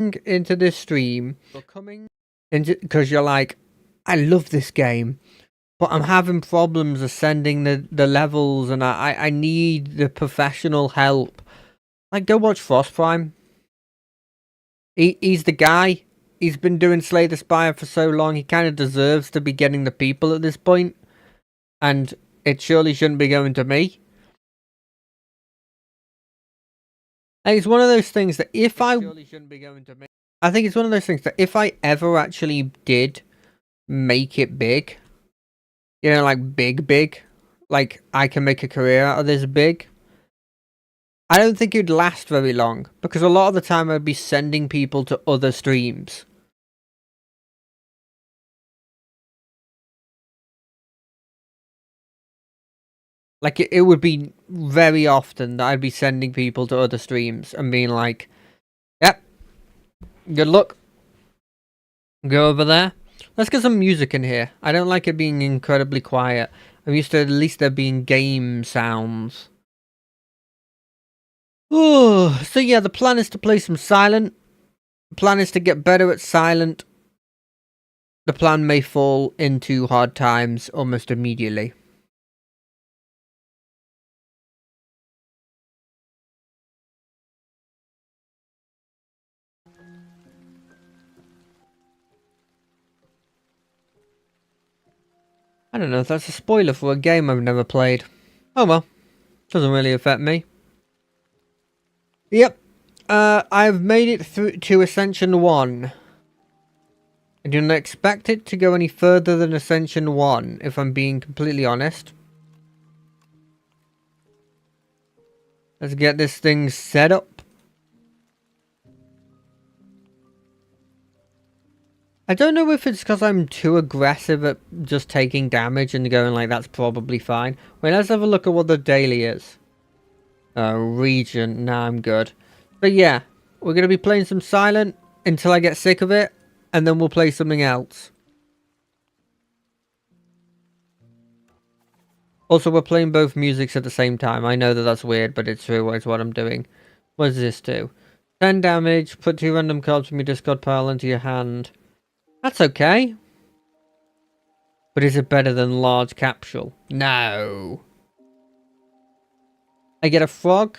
into this stream, you're coming into because you're like, I love this game, but I'm having problems ascending the levels, and I need the professional help. Like, go watch Frost Prime. He's the guy. He's been doing Slay the Spire for so long. He kind of deserves to be getting the people at this point, and it surely shouldn't be going to me. And it's one of those things that if I think it's one of those things that if I ever actually did make it big, you know, like big, like I can make a career out of this big, I don't think it'd last very long, because a lot of the time I'd be sending people to other streams. Like, it would be very often that I'd be sending people to other streams and being like, yep, good luck. Go over there. Let's get some music in here. I don't like it being incredibly quiet. I'm used to at least there being game sounds. Oh, so yeah, the plan is to play some Silent. The plan is to get better at Silent. The plan may fall into hard times almost immediately. I don't know if that's a spoiler for a game I've never played. Oh well, doesn't really affect me. Yep, I've made it through to Ascension 1. I do not expect it to go any further than Ascension 1, if I'm being completely honest. Let's get this thing set up. I don't know if it's because I'm too aggressive at just taking damage and going like, that's probably fine. Wait, let's have a look at what the daily is. Region. Nah, I'm good. But yeah, we're going to be playing some Silent until I get sick of it, and then we'll play something else. Also, we're playing both musics at the same time. I know that that's weird, but it's true. It's what I'm doing. What does this do? 10 damage. Put 2 random cards from your discard pile into your hand. That's okay. But is it better than large capsule? No. I get a frog.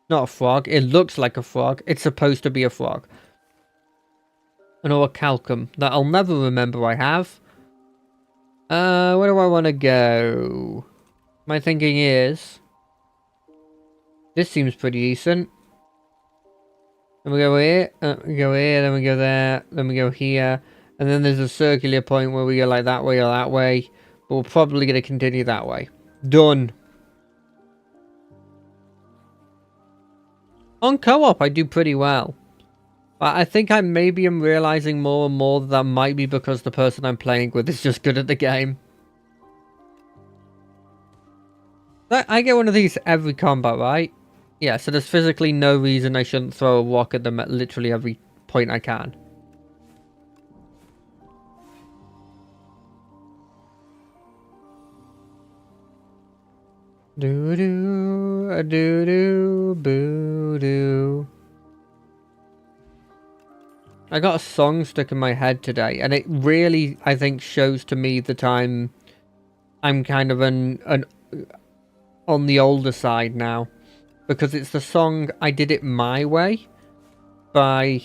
Not a frog. It looks like a frog. It's supposed to be a frog. An orichalcum that I'll never remember I have. Where do I want to go? My thinking is, this seems pretty decent. Then we go here, we go here, then we go there, then we go here. And then there's a circular point where we go like that way or that way. But we're probably going to continue that way. Done. On co-op, I do pretty well. But I think I maybe am realizing more and more that might be because the person I'm playing with is just good at the game. I get one of these every combat, right? Yeah, so there's physically no reason I shouldn't throw a rock at them at literally every point I can. Doo-doo, a-doo-doo, boo-doo. I got a song stuck in my head today, and it really, I think, shows to me that I'm kind of an on the older side now. Because it's the song I Did It My Way by,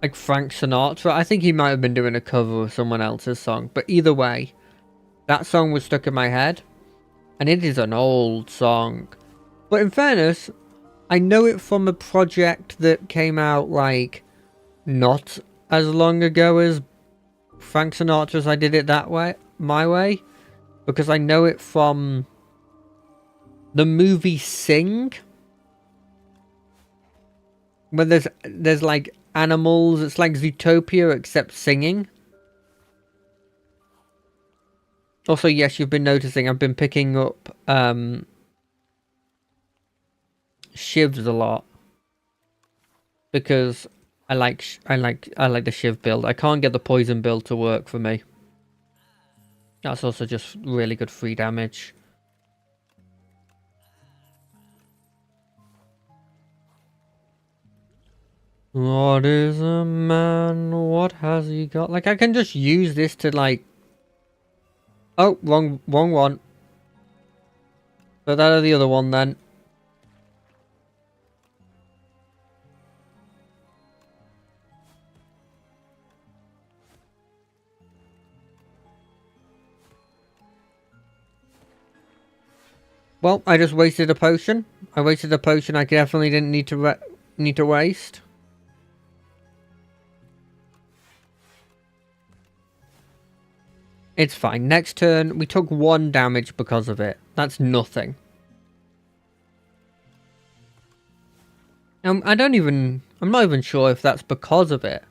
like, Frank Sinatra. I think he might have been doing a cover of someone else's song. But either way, that song was stuck in my head. And it is an old song. But in fairness, I know it from a project that came out, like, not as long ago as Frank Sinatra's I Did It That Way, My Way. Because I know it from the movie Sing. Where there's like animals. It's like Zootopia except singing. Also, yes, you've been noticing I've been picking up shivs a lot because I like the shiv build. I can't get the poison build to work for me. That's also just really good free damage. What is a man? What has he got? Like, I can just use this to, like... Oh, wrong one. But that are the other one, then. Well, I just wasted a potion. I wasted a potion I definitely didn't need to waste. It's fine. Next turn, we took 1 damage because of it. That's nothing. I'm not even sure if that's because of it.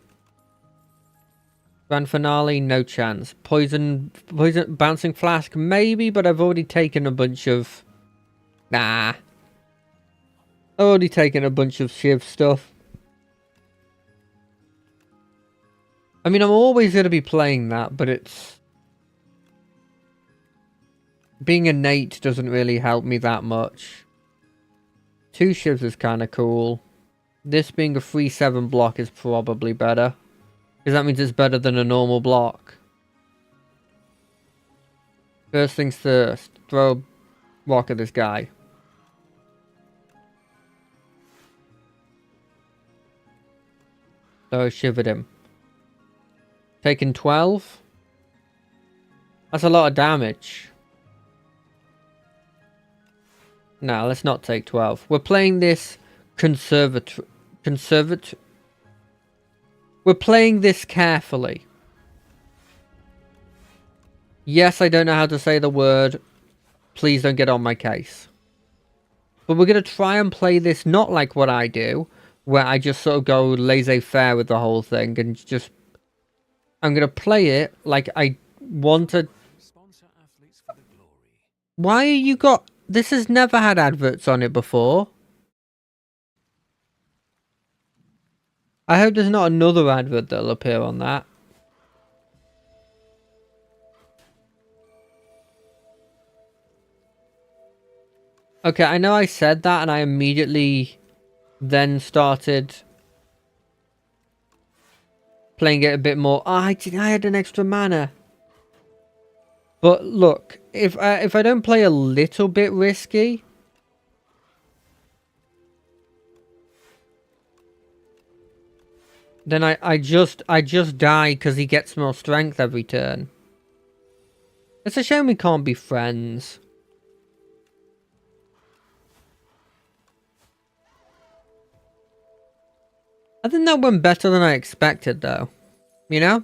Grand Finale, no chance. Poison, Bouncing Flask, maybe, but I've already taken a bunch of... Nah. I've already taken a bunch of Shiv stuff. I mean, I'm always going to be playing that, but it's... Being innate doesn't really help me that much. 2 Shivs is kind of cool. This being a 3/7 block is probably better. Because that means it's better than a normal block. First things first. Throw a rock at this guy. So I shivered him. Taking 12. That's a lot of damage. No, let's not take 12. We're playing this We're playing this carefully. Yes, I don't know how to say the word. Please don't get on my case. But we're going to try and play this not like what I do, where I just sort of go laissez-faire with the whole thing and just... I'm going to play it like I want to... Why are you got... This has never had adverts on it before. I hope there's not another advert that'll appear on that. Okay, I know I said that and I immediately then started playing it a bit more. Oh, I had an extra mana. But look, if I don't play a little bit risky... Then I just die because he gets more strength every turn. It's a shame we can't be friends. I think that went better than I expected though. You know?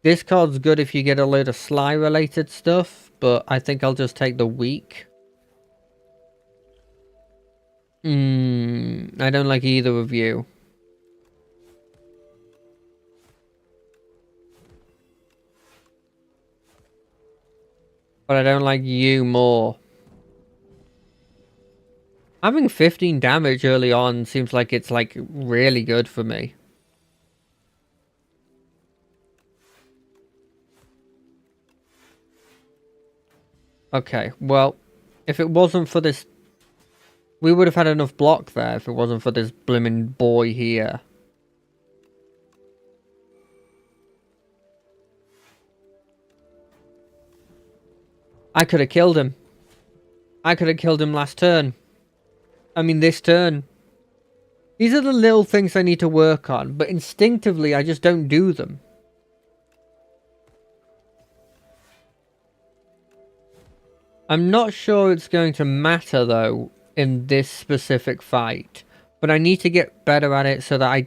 This card's good if you get a load of Sly related stuff, but I think I'll just take the weak. I don't like either of you. But I don't like you more. Having 15 damage early on seems like it's like really good for me. Okay, well, if it wasn't for this... We would have had enough block there if it wasn't for this blimmin' boy here. I could have killed him. I could have killed him last turn. I mean, this turn. These are the little things I need to work on, but instinctively I just don't do them. I'm not sure it's going to matter, though, in this specific fight. But I need to get better at it so that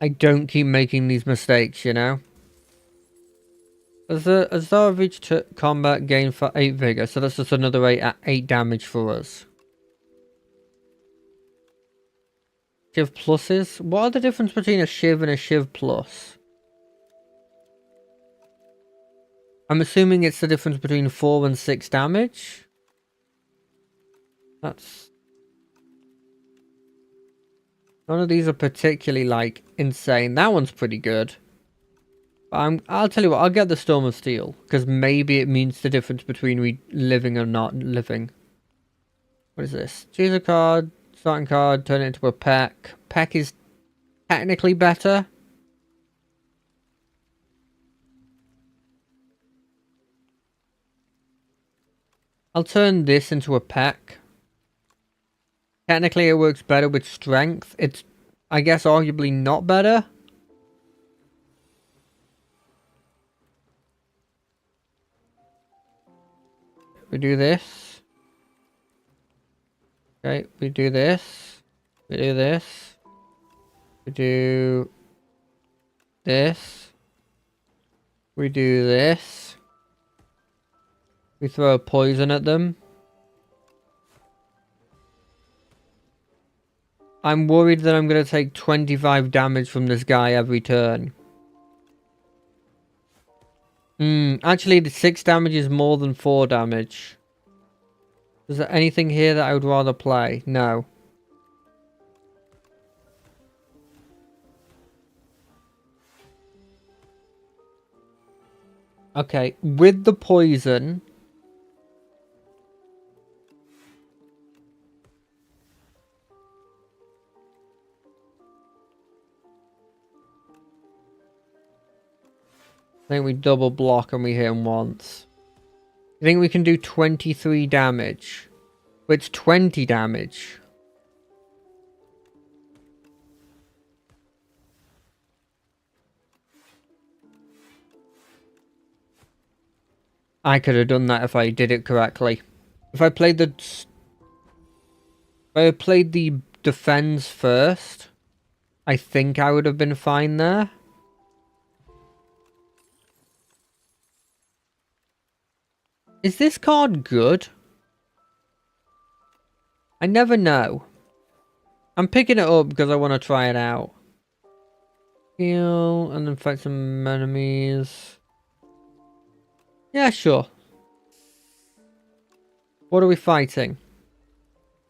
I don't keep making these mistakes, you know? As though I've reached combat, gain for 8 vigor, so that's just another 8 damage for us. Shiv pluses? What are the difference between a Shiv and a Shiv plus? I'm assuming it's the difference between 4 and 6 damage? That's... None of these are particularly, like, insane. That one's pretty good. I'll tell you what, I'll get the Storm of Steel, because maybe it means the difference between living or not living. What is this? Choose a card, starting card, turn it into a Peck. Peck is technically better. I'll turn this into a Peck. Technically it works better with strength. It's, I guess, arguably not better. We do this. Okay, we do this. We do this. We do this. We do this. We throw a poison at them. I'm worried that I'm going to take 25 damage from this guy every turn. Actually, the 6 damage is more than 4 damage. Is there anything here that I would rather play? No. Okay, with the poison... I think we double block and we hit him once. I think we can do 23 damage. It's 20 damage. I could have done that if I did it correctly. If I played the... If I had played the defense first, I think I would have been fine there. Is this card good? I never know. I'm picking it up because I want to try it out. Heal and then fight some enemies. Yeah, sure. What are we fighting?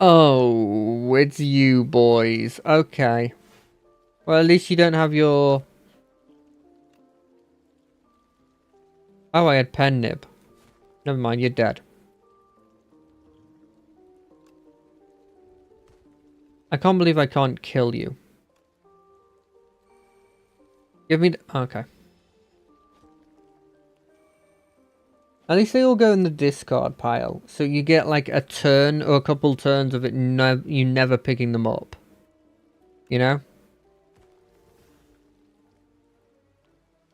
Oh, it's you boys. Okay. Well, at least you don't have your... Oh, I had Pen Nib. Never mind, you're dead. I can't believe I can't kill you. Give me... Okay. At least they all go in the discard pile. So you get like a turn or a couple turns of it you never picking them up. You know?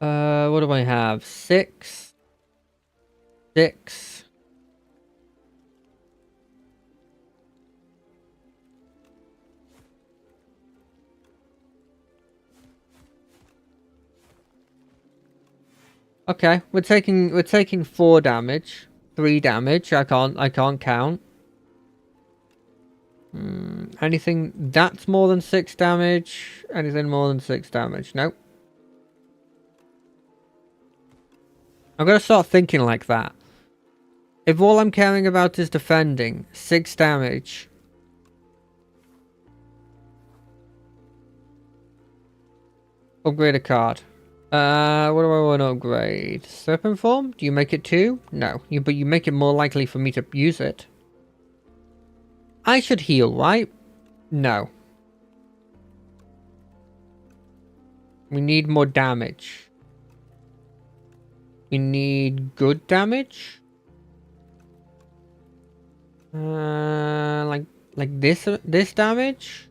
What do I have? 6. 6. Okay, we're taking 4 damage. 3 damage. I can't count. Anything that's more than 6 damage? Anything more than 6 damage? Nope. I'm gonna start thinking like that. If all I'm caring about is defending, 6 damage. Upgrade a card. What do I want to upgrade? Serpent Form? Do you make it 2? No. But you make it more likely for me to use it. I should heal, right? No. We need more damage. We need good damage? Like this damage?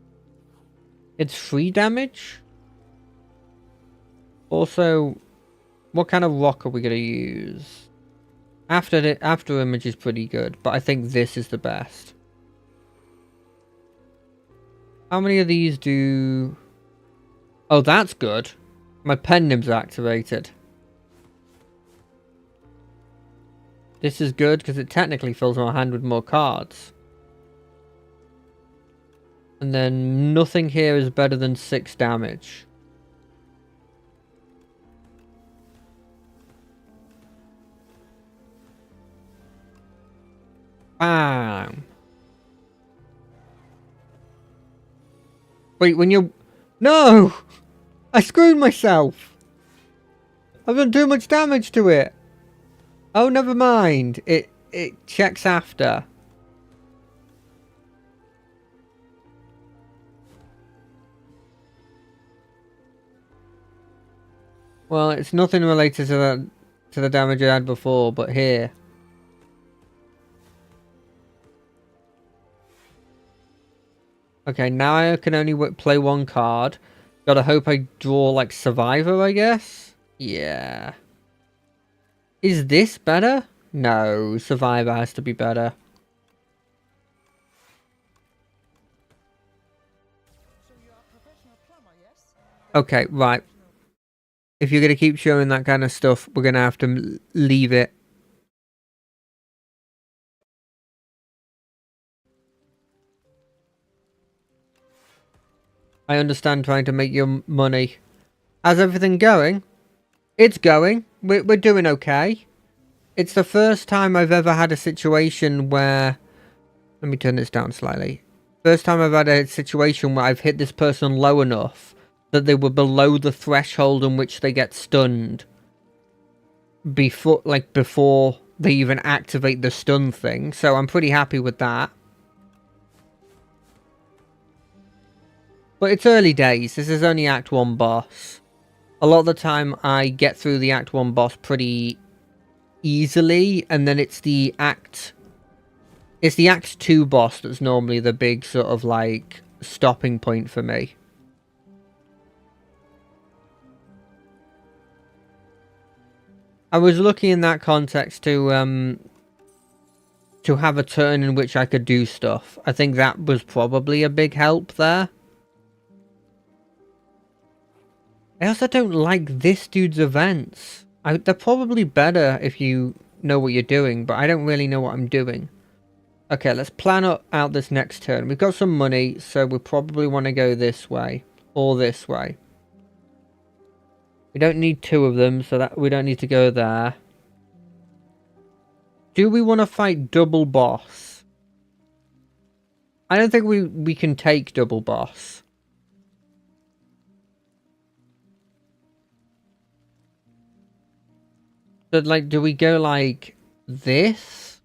It's 3 damage? Also, what kind of rock are we gonna use? After image is pretty good, but I think this is the best. How many of these do... Oh, that's good. My Pen Nib's activated. This is good because it technically fills my hand with more cards. And then nothing here is better than 6 damage. Bam. Wait, when you're... No! I screwed myself! I've done too much damage to it! Oh, never mind. It checks after. Well, it's nothing related to the damage I had before, but here. Okay, now I can only play one card. Gotta hope I draw, like, Survivor, I guess? Yeah. Is this better? No, Survivor has to be better. Okay, right. If you're gonna keep showing that kind of stuff, we're gonna have to leave it. I understand trying to make your money. How's everything going? It's going. We're doing okay. It's the first time I've ever had a situation where... Let me turn this down slightly. First time I've had a situation where I've hit this person low enough that they were below the threshold in which they get stunned. Before they even activate the stun thing. So I'm pretty happy with that. But it's early days. This is only Act 1 boss. A lot of the time I get through the Act 1 boss pretty easily, and then it's the Act 2 boss that's normally the big sort of like stopping point for me. I was looking in that context to have a turn in which I could do stuff. I think that was probably a big help there. I also don't like this dude's events. They're probably better if you know what you're doing, but I don't really know what I'm doing. Okay, let's plan out this next turn. We've got some money, so we probably want to go this way. Or this way. We don't need two of them, so that we don't need to go there. Do we want to fight double boss? I don't think we can take double boss. But, like, do we go, like, this?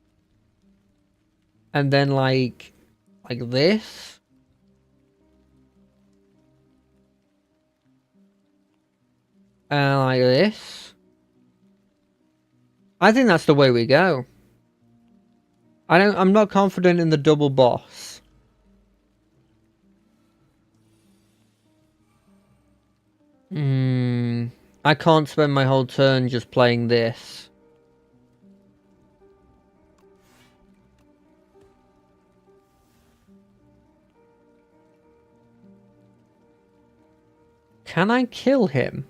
And then, like this? And like this? I think that's the way we go. I'm not confident in the double boss. I can't spend my whole turn just playing this. Can I kill him?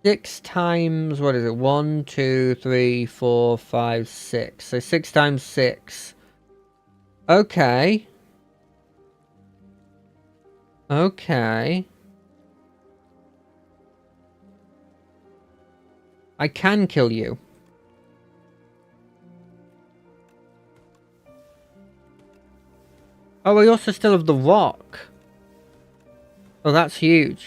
6 times, what is it? 1, 2, 3, 4, 5, 6. So 6 times 6. Okay. Okay. I can kill you. Oh, we also still have the rock. Oh, that's huge.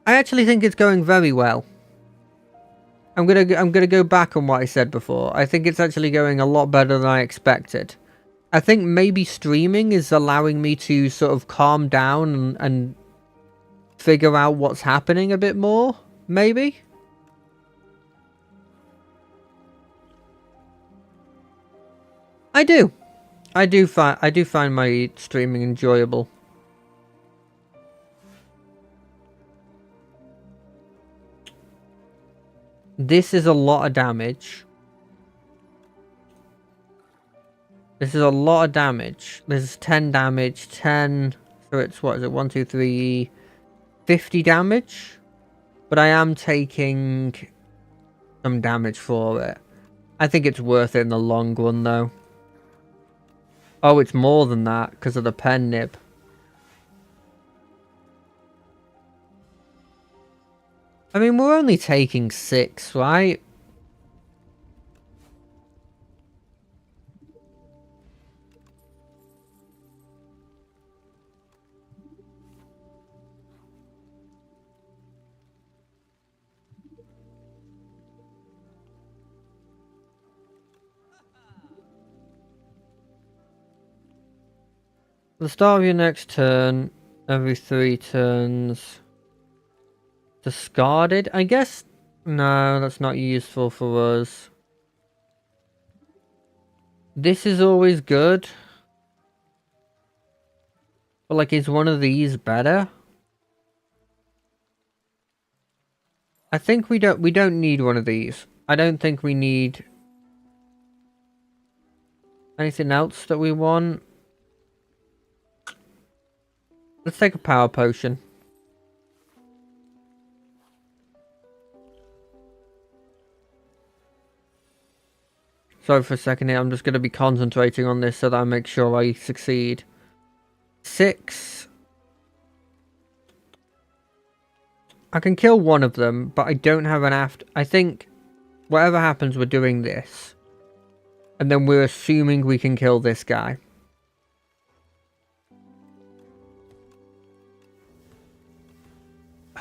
I actually think it's going very well. I'm gonna go back on what I said before. I think it's actually going a lot better than I expected. I think maybe streaming is allowing me to sort of calm down and figure out what's happening a bit more, maybe? I do. I do find my streaming enjoyable. This is a lot of damage. This is a lot of damage. This is 10 damage, 10... So it's, what is it, 1, 2, 3... 50 damage? But I am taking some damage for it. I think it's worth it in the long run, though. Oh, it's more than that, because of the pen nib. I mean, we're only taking 6, right? At the start of your next turn, Every 3 turns. Discarded? I guess... No, that's not useful for us. This is always good. But like, is one of these better? I think we don't need one of these. I don't think we need anything else that we want. Let's take a power potion. Sorry for a second here, I'm just going to be concentrating on this so that I make sure I succeed. 6. I can kill one of them, but I don't have an after... I think whatever happens, we're doing this. And then we're assuming we can kill this guy.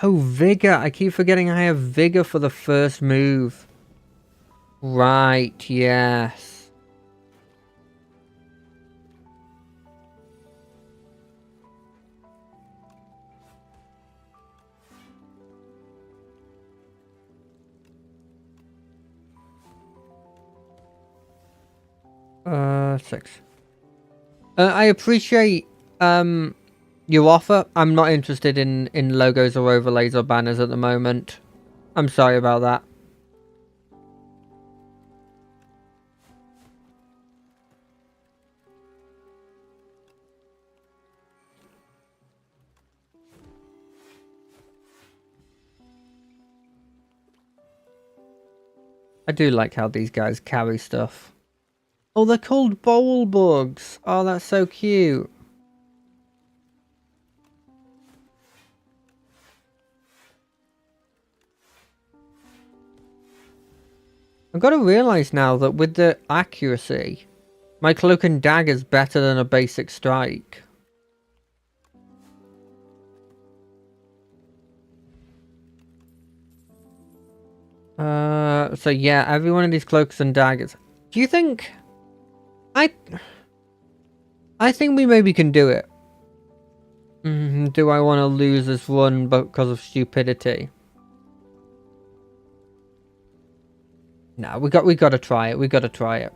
Oh, Vigor. I keep forgetting I have Vigor for the first move. Right, yes. Six. I appreciate your offer. I'm not interested in logos or overlays or banners at the moment. I'm sorry about that. I do like how these guys carry stuff. Oh, they're called bowl bugs. Oh, that's so cute. I've got to realise now that with the accuracy, my cloak and dagger's better than a basic strike. So yeah, every one of these cloaks and daggers. Do you think... I think we maybe can do it. Do I want to lose this run because of stupidity? No, we got to try it. We got to try it.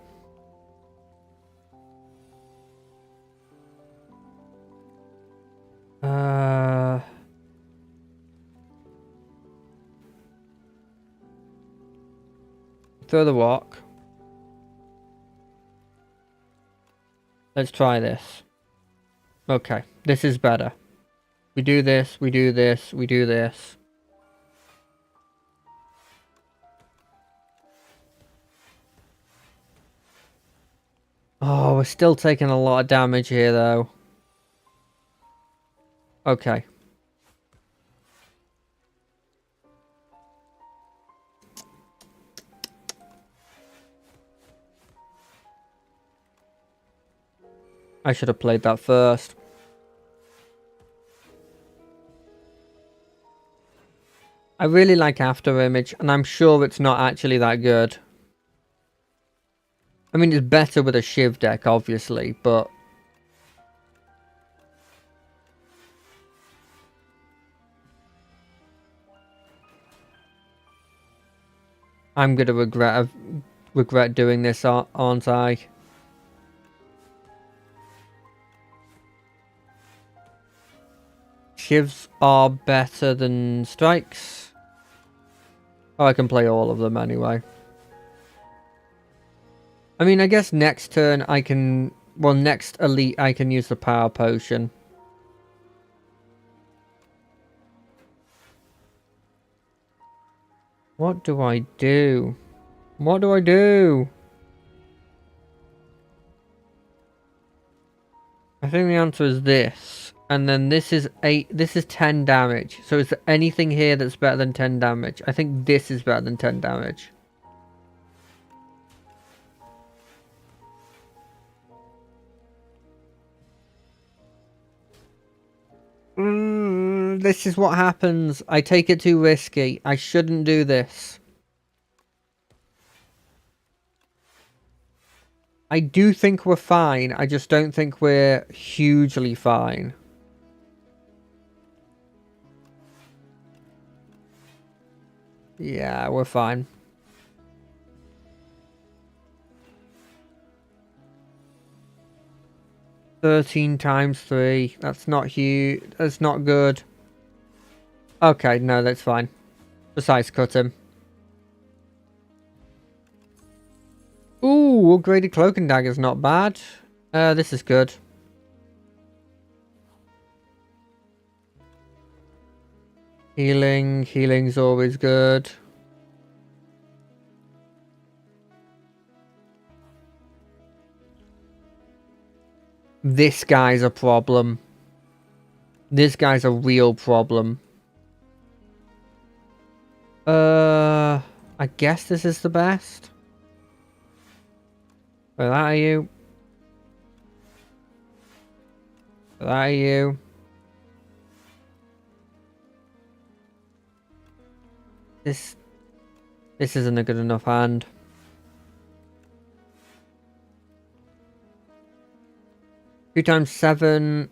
Throw the rock. Let's try this. Okay, this is better. We do this, we do this, we do this. Oh, we're still taking a lot of damage here, though. Okay. I should have played that first. I really like After Image, and I'm sure it's not actually that good. I mean, it's better with a Shiv deck, obviously, but... I'm gonna regret doing this, aren't I? Shivs are better than strikes. Oh, I can play all of them anyway. I mean, I guess next turn I can... Well, next elite I can use the power potion. What do I do? What do I do? I think the answer is this. And then this is 8. This is 10 damage. So is there anything here that's better than 10 damage? I think this is better than 10 damage. This is what happens. I take it too risky. I shouldn't do this. I do think we're fine. I just don't think we're hugely fine. Yeah, we're fine. $13 times 3. That's not huge. That's not good. Okay, no, that's fine. Besides, cut him. Ooh, upgraded cloak and dagger's not bad. This is good. Healing's always good. This guy's a problem. This guy's a real problem. I guess this is the best. Where are you? Where are you? This isn't a good enough hand. Two times 7.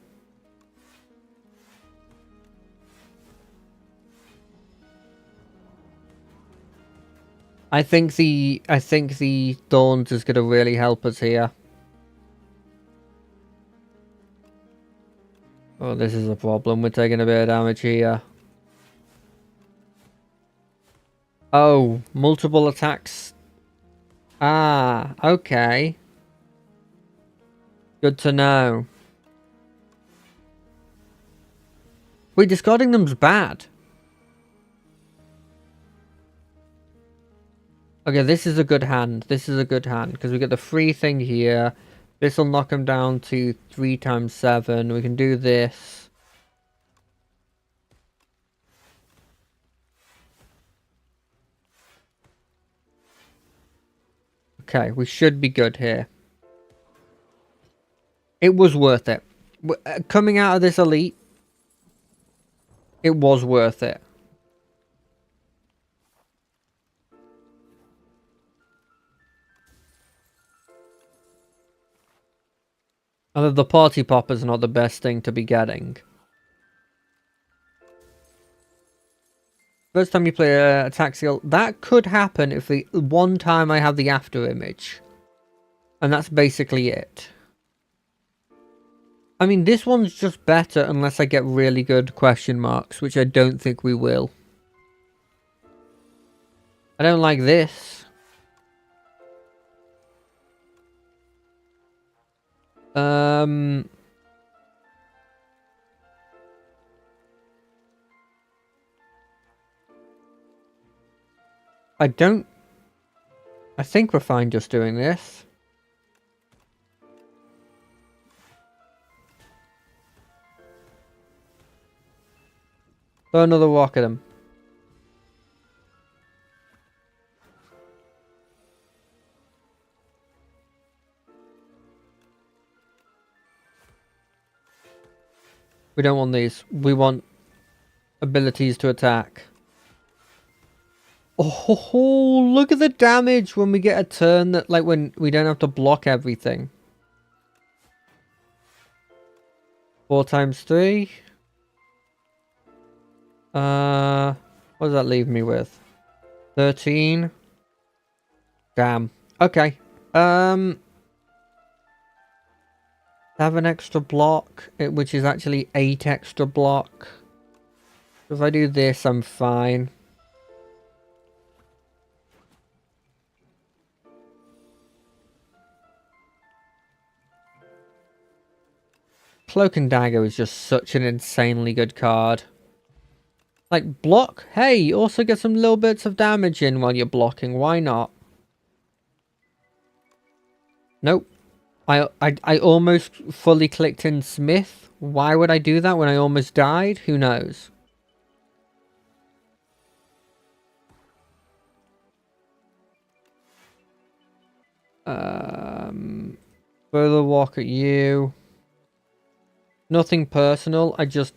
I think the Thorns is gonna really help us here. Oh, this is a problem. We're taking a bit of damage here. Oh, multiple attacks. Ah, okay. Good to know. Wait, discarding them's bad. Okay, this is a good hand. This is a good hand because we get the free thing here. This will knock him down to 3 times 7. We can do this. Okay, we should be good here. It was worth it. Coming out of this elite, it was worth it. Although the party popper's not the best thing to be getting. First time you play a Taxial, that could happen if the one time I have the after image. And that's basically it. I mean, this one's just better unless I get really good question marks, which I don't think we will. I don't like this. I think we're fine just doing this. Throw another rock at him. We don't want these. We want abilities to attack. Oh, look at the damage when we get a turn that, like, when we don't have to block everything. 4 times 3. What does that leave me with? 13. Damn. Okay. Have an extra block, which is actually 8 extra block. If I do this, I'm fine. Cloak and Dagger is just such an insanely good card. Like, block? Hey, you also get some little bits of damage in while you're blocking. Why not? Nope. I almost fully clicked in Smith. Why would I do that when I almost died? Who knows? Further walk at you. Nothing personal. I just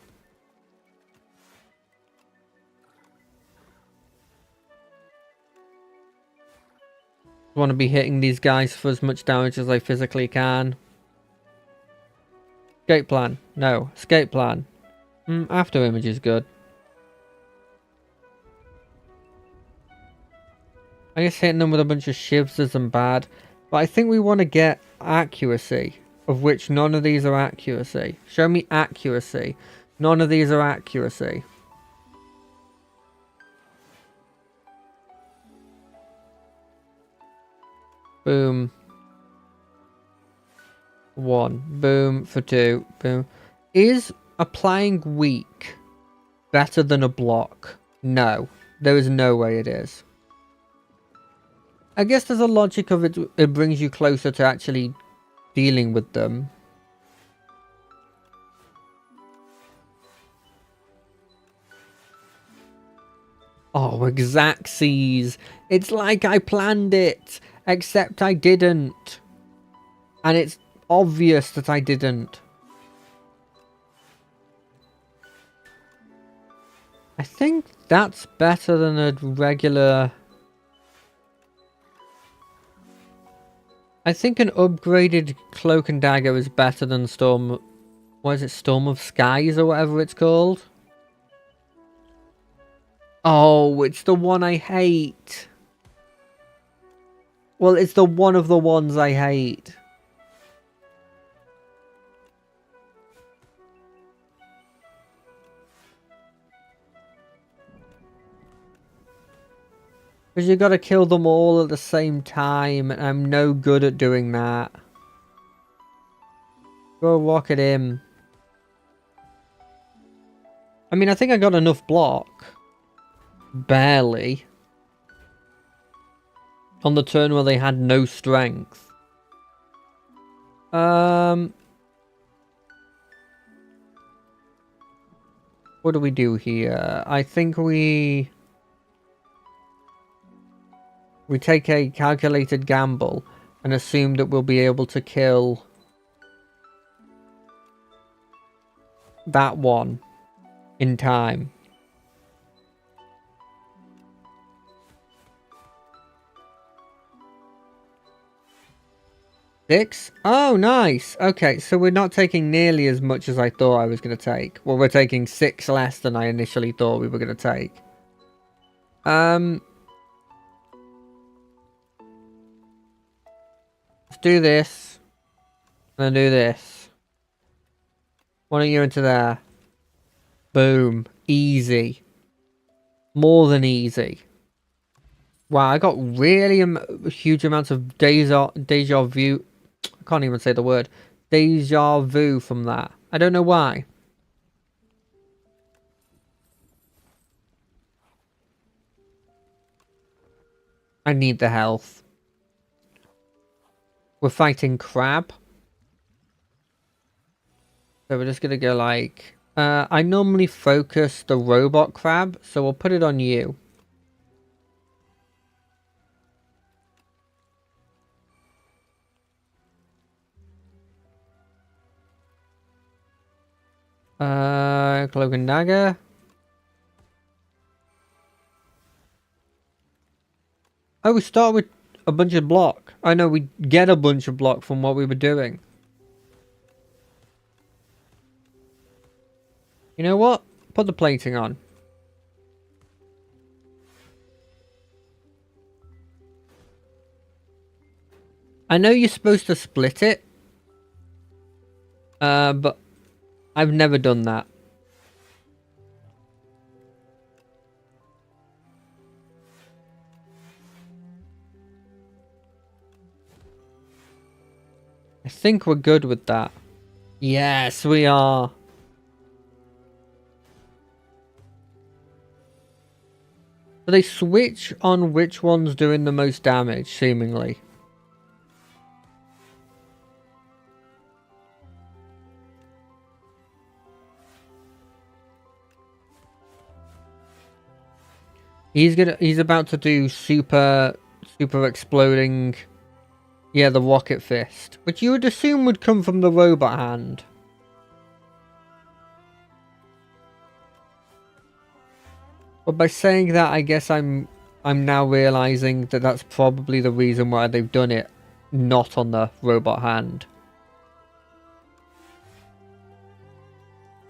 want to be hitting these guys for as much damage as I physically can. Escape plan. No. Escape plan. After image is good. I guess hitting them with a bunch of shivs isn't bad. But I think we want to get accuracy, of which none of these are accuracy. Show me accuracy. None of these are accuracy. Boom. 1. Boom for 2. Boom. Is applying weak better than a block? No. There is no way it is. I guess there's a logic of it. It brings you closer to actually dealing with them. Oh, Xaxes. It's like I planned it, except I didn't. And it's obvious that I didn't. I think that's better than a regular... I think an upgraded Cloak and Dagger is better than Storm... What is it? Storm of Skies or whatever it's called? Oh, it's the one I hate. Well, it's the one of the ones I hate. Because you gotta kill them all at the same time, and I'm no good at doing that. Go rocket him. I mean, I think I got enough block. Barely. On the turn where they had no strength. What do we do here? I think we take a calculated gamble and assume that we'll be able to kill that one in time. Six? Oh, nice. Okay, so we're not taking nearly as much as I thought I was going to take. Well, we're taking 6 less than I initially thought we were going to take. Let's do this. And then do this. Why don't you into there? Boom. Easy. More than easy. Wow, I got really huge amounts of deja vu. I can't even say the word. Deja vu from that. I don't know why. I need the health. We're fighting crab. So we're just gonna go like... I normally focus the robot crab, so we'll put it on you. Cloak and Dagger. Oh, we start with a bunch of block. I know we get a bunch of block from what we were doing. You know what? Put the plating on. I know you're supposed to split it. But I've never done that. I think we're good with that. Yes, we are. So they switch on which one's doing the most damage, seemingly. He's about to do super exploding. Yeah, the rocket fist, which you would assume would come from the robot hand. But by saying that, I guess I'm now realizing that that's probably the reason why they've done it, not on the robot hand.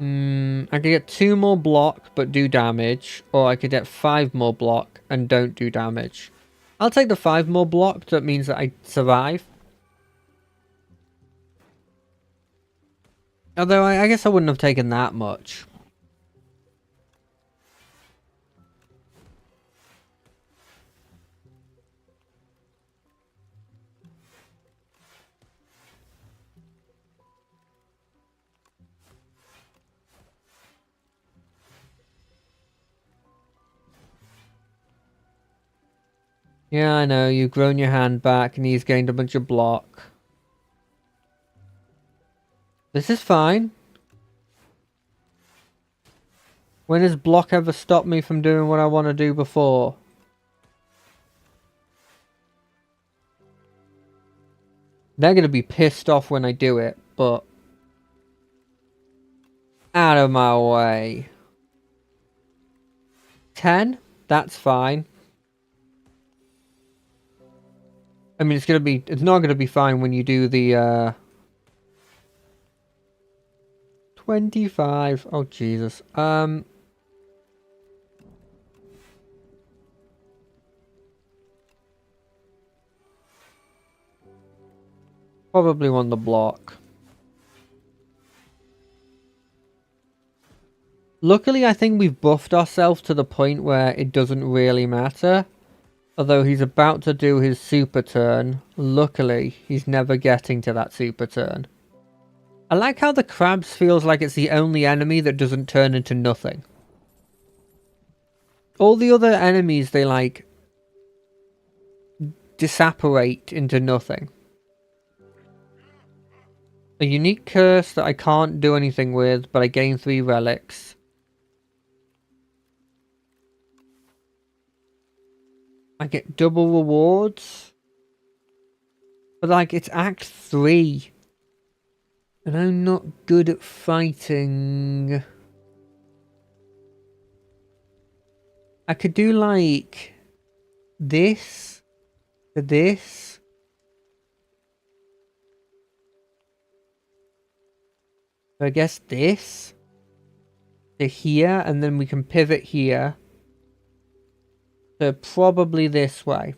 I could get 2 more block but do damage, or I could get 5 more block and don't do damage. I'll take the 5 more block. That means that I survive. Although I guess I wouldn't have taken that much. Yeah, I know. You've grown your hand back and he's gained a bunch of block. This is fine. When has block ever stopped me from doing what I want to do before? They're going to be pissed off when I do it, but... out of my way. 10? That's fine. I mean, it's not gonna be fine when you do the, 25. Oh, Jesus. Probably won the block. Luckily, I think we've buffed ourselves to the point where it doesn't really matter. Although he's about to do his super turn, luckily, he's never getting to that super turn. I like how the crabs feels like it's the only enemy that doesn't turn into nothing. All the other enemies, they like... disapparate into nothing. A unique curse that I can't do anything with, but I gain 3 relics. I get double rewards. But like, it's Act 3. And I'm not good at fighting. I could do like... this. To this. So I guess this. To here. And then we can pivot here. So probably this way.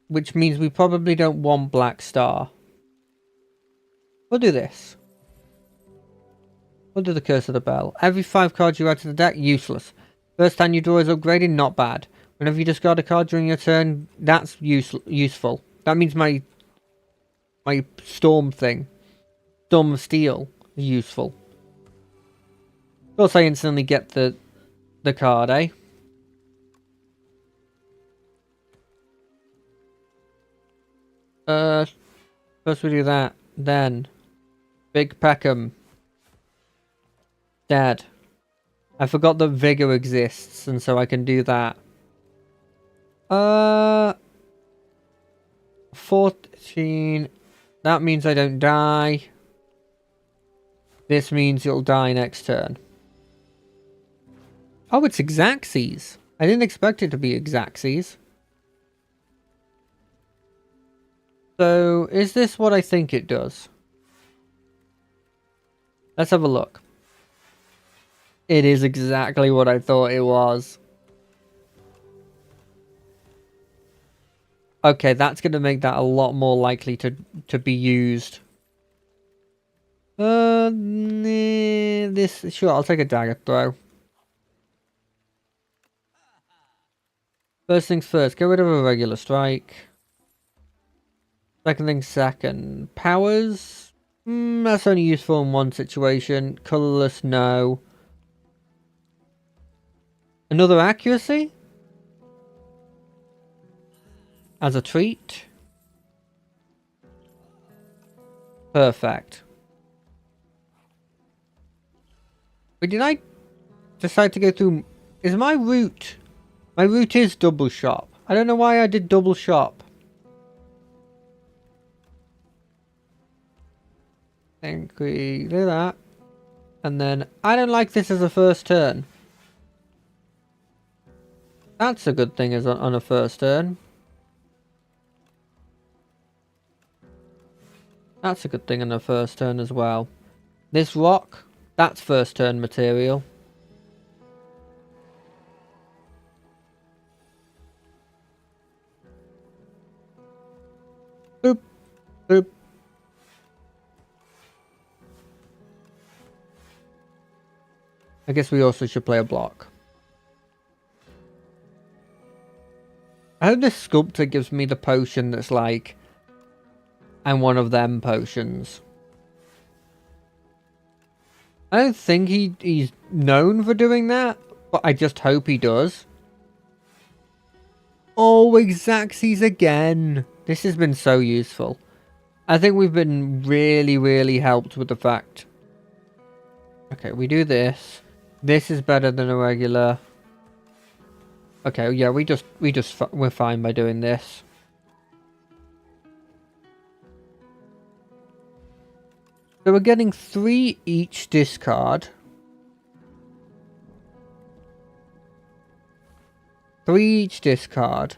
Which means we probably don't want Black Star. We'll do this. We'll do the Curse of the Bell. Every 5 cards you add to the deck, useless. First time you draw is upgraded, not bad. Whenever you discard a card during your turn, that's useful. That means my Storm thing. Storm of Steel is useful. Of course I instantly get the card, eh? First we do that. Then. Big Peckham. Dead. I forgot that Vigor exists, and so I can do that. 14. That means I don't die. This means you'll die next turn. Oh, it's Xaxes. I didn't expect it to be Xaxes. So, is this what I think it does? Let's have a look. It is exactly what I thought it was. Okay, that's going to make that a lot more likely to be used. This... Sure, I'll take a dagger throw. First things first, get rid of a regular strike. Second thing second. Powers? That's only useful in one situation. Colourless, no. Another accuracy? As a treat? Perfect. Wait, did I decide to go through... Is my route... My route is double shop. I don't know why I did double shop. I think we do that. And then, I don't like this as a first turn. That's a good thing as on a first turn. That's a good thing on a first turn as well. This rock, that's first turn material. Boop. I guess we also should play a block. I hope this sculptor gives me the potion that's like, I'm one of them potions. I don't think he's known for doing that, but I just hope he does. Oh, Xaxes again. This has been so useful. I think we've been really, really helped with the fact. Okay, we do this. This is better than a regular. Okay, yeah, we're fine by doing this. So we're getting 3 each discard. 3 each discard.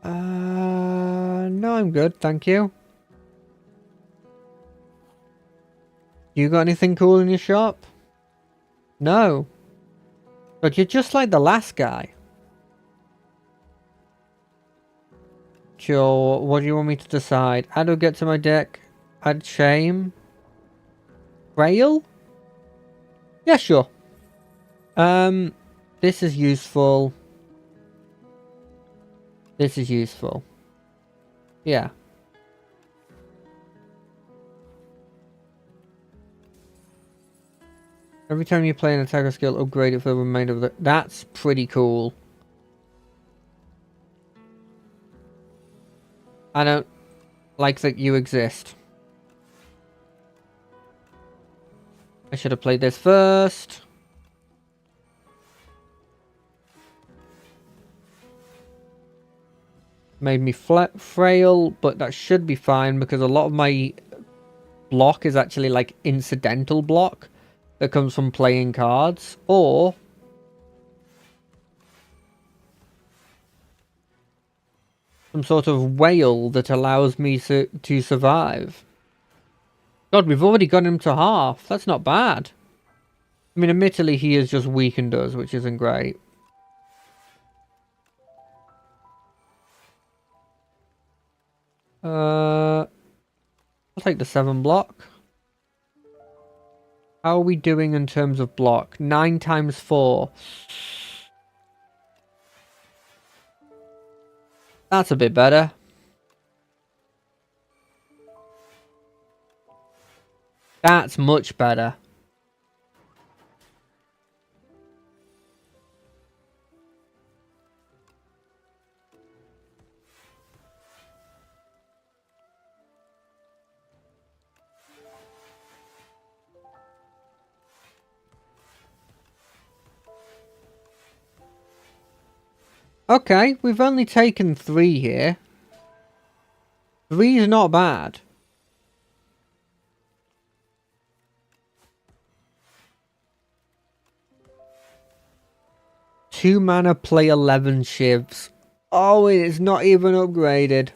No, I'm good, thank you. You got anything cool in your shop? No. But you're just like the last guy. Sure, what do you want me to decide? Add or get to my deck? Add shame? Frail? Yeah, sure. This is useful. This is useful. Yeah. Every time you play an attacker skill, upgrade it for the remainder of the... That's pretty cool. I don't like that you exist. I should have played this first. Made me frail, but that should be fine because a lot of my block is actually like incidental block that comes from playing cards, or some sort of whale that allows me to survive. God, we've already got him to half. That's not bad. I mean, admittedly, he has just weakened us, which isn't great. I'll take the 7 block. How are we doing in terms of block? 9 times 4. That's a bit better. That's much better. Okay, we've only taken 3 here. 3 is not bad. Two mana, play 11 shivs. Oh, it's not even upgraded.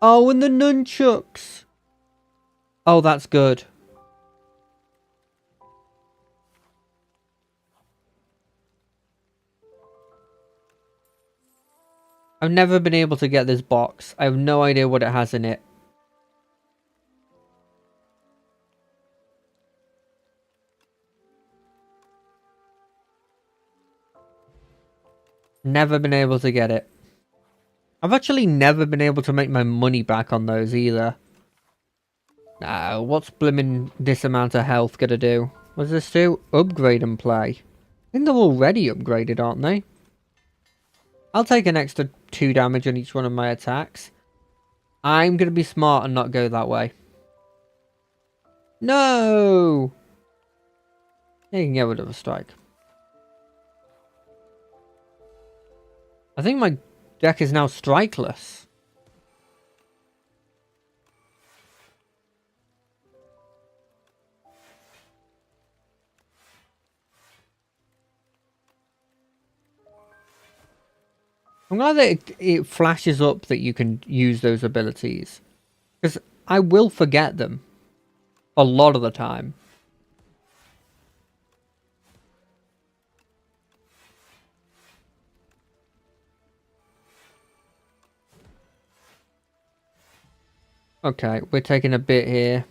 Oh, and the nunchucks. Oh, that's good. I've never been able to get this box. I have no idea what it has in it. Never been able to get it. I've actually never been able to make my money back on those either. Now, what's blimmin' this amount of health gonna do? What does this do? Upgrade and play. I think they're already upgraded, aren't they? I'll take an extra 2 damage on each one of my attacks. I'm gonna be smart and not go that way. No! Yeah, you can get rid of a strike. I think my deck is now strikeless. I'm glad that it flashes up that you can use those abilities. Because I will forget them. A lot of the time. Okay, we're taking a bit here.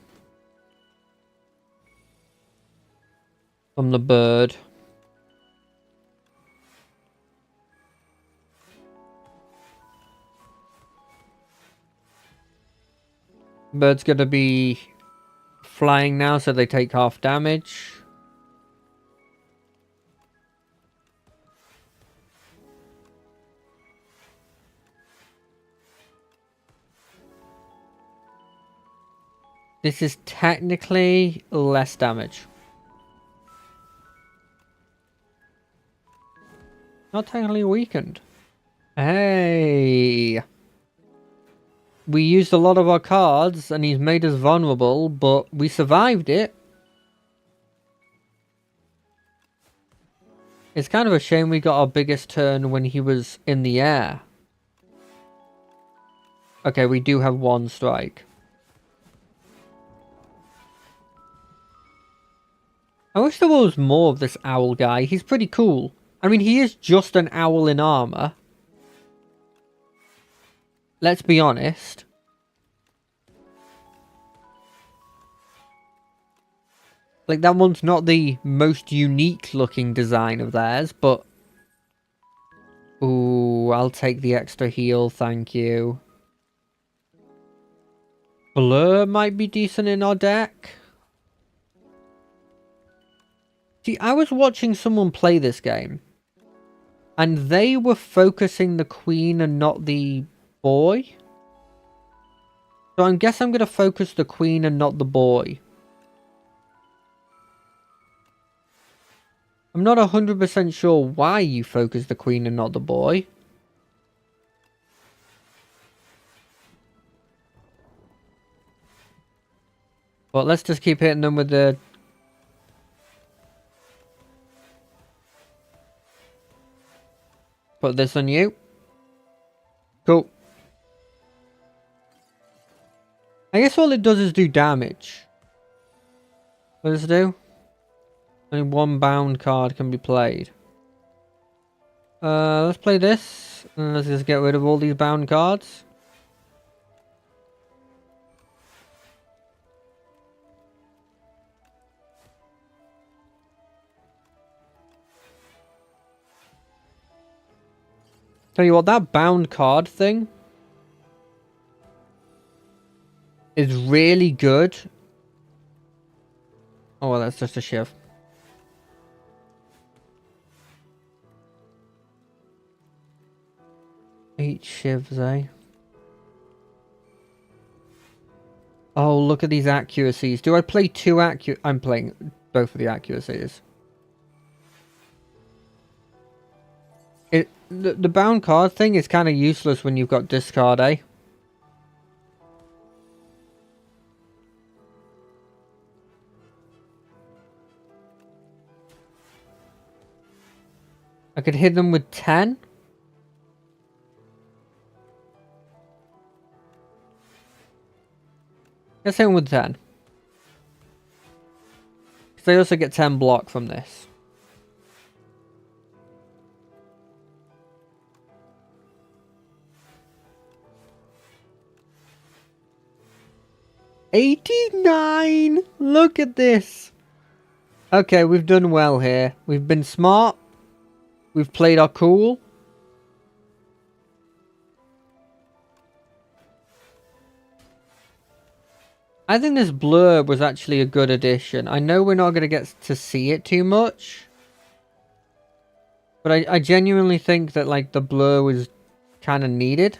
From the bird. Bird's gonna be flying now, so they take half damage. This is technically less damage. Not technically weakened. Hey! We used a lot of our cards and he's made us vulnerable, but we survived it. It's kind of a shame we got our biggest turn when he was in the air. Okay, we do have one strike. I wish there was more of this owl guy. He's pretty cool. I mean, he is just an owl in armor. Let's be honest. Like, that one's not the most unique looking design of theirs, but... Ooh, I'll take the extra heal, thank you. Blur might be decent in our deck. See, I was watching someone play this game. And they were focusing the queen and not the boy. So I guess I'm going to focus the queen and not the boy. I'm not 100% sure why you focus the queen and not the boy. But let's just keep hitting them with the... Put this on you. Cool. I guess all it does is do damage. What does it do? Only one bound card can be played. Let's play this. And let's just get rid of all these bound cards. Tell you what, that bound card thing is really good. Oh, well, that's just a shiv. Eight shivs, eh? Oh, look at these accuracies. Do I play two I'm playing both of the accuracies. The bound card thing is kind of useless when you've got discard, eh? I could hit them with 10. Let's hit them with 10. Because they also get 10 block from this. $89! Look at this! Okay, we've done well here. We've been smart. We've played our cool. I think this blur was actually a good addition. I know we're not going to get to see it too much. But I genuinely think that, like, the blur was kind of needed.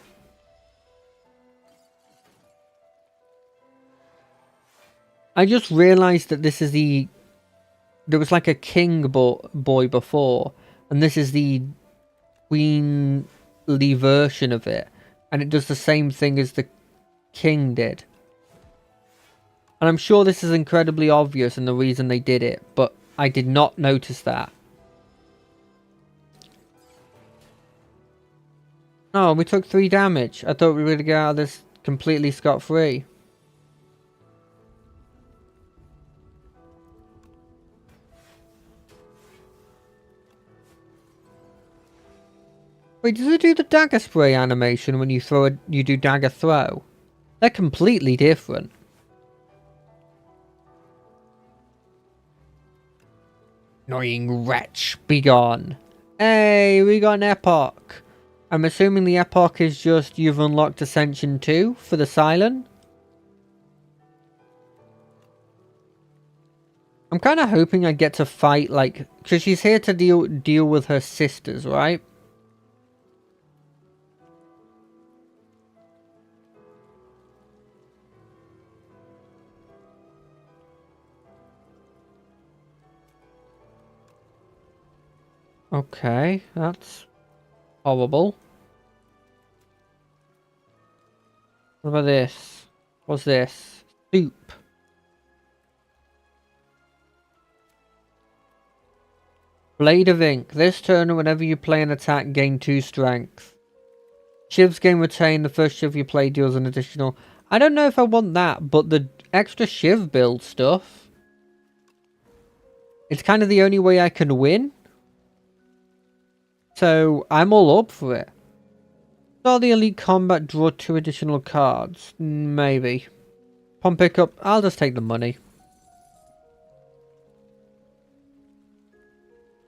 I just realized that this is the... There was like a king boy before. And this is the queenly version of it. And it does the same thing as the king did. And I'm sure this is incredibly obvious and the reason they did it. But I did not notice that. Oh, we took 3 damage. I thought we were going to get out of this completely scot-free. Wait, does it do the dagger spray animation when you do dagger throw? They're completely different. Annoying wretch, be gone. Hey, we got an epoch. I'm assuming the epoch is just you've unlocked Ascension 2 for the Silent. I'm kind of hoping I get to fight, like, because she's here to deal with her sisters, right? Okay, that's horrible. What about this? What's this? Soup. Blade of Ink. This turn, whenever you play an attack, gain 2 strength. Shivs gain retain. The first Shiv you play deals an additional... I don't know if I want that, but the extra Shiv build stuff... It's kind of the only way I can win. So, I'm all up for it. Start the Elite Combat, draw 2 additional cards. Maybe. Upon pickup, I'll just take the money.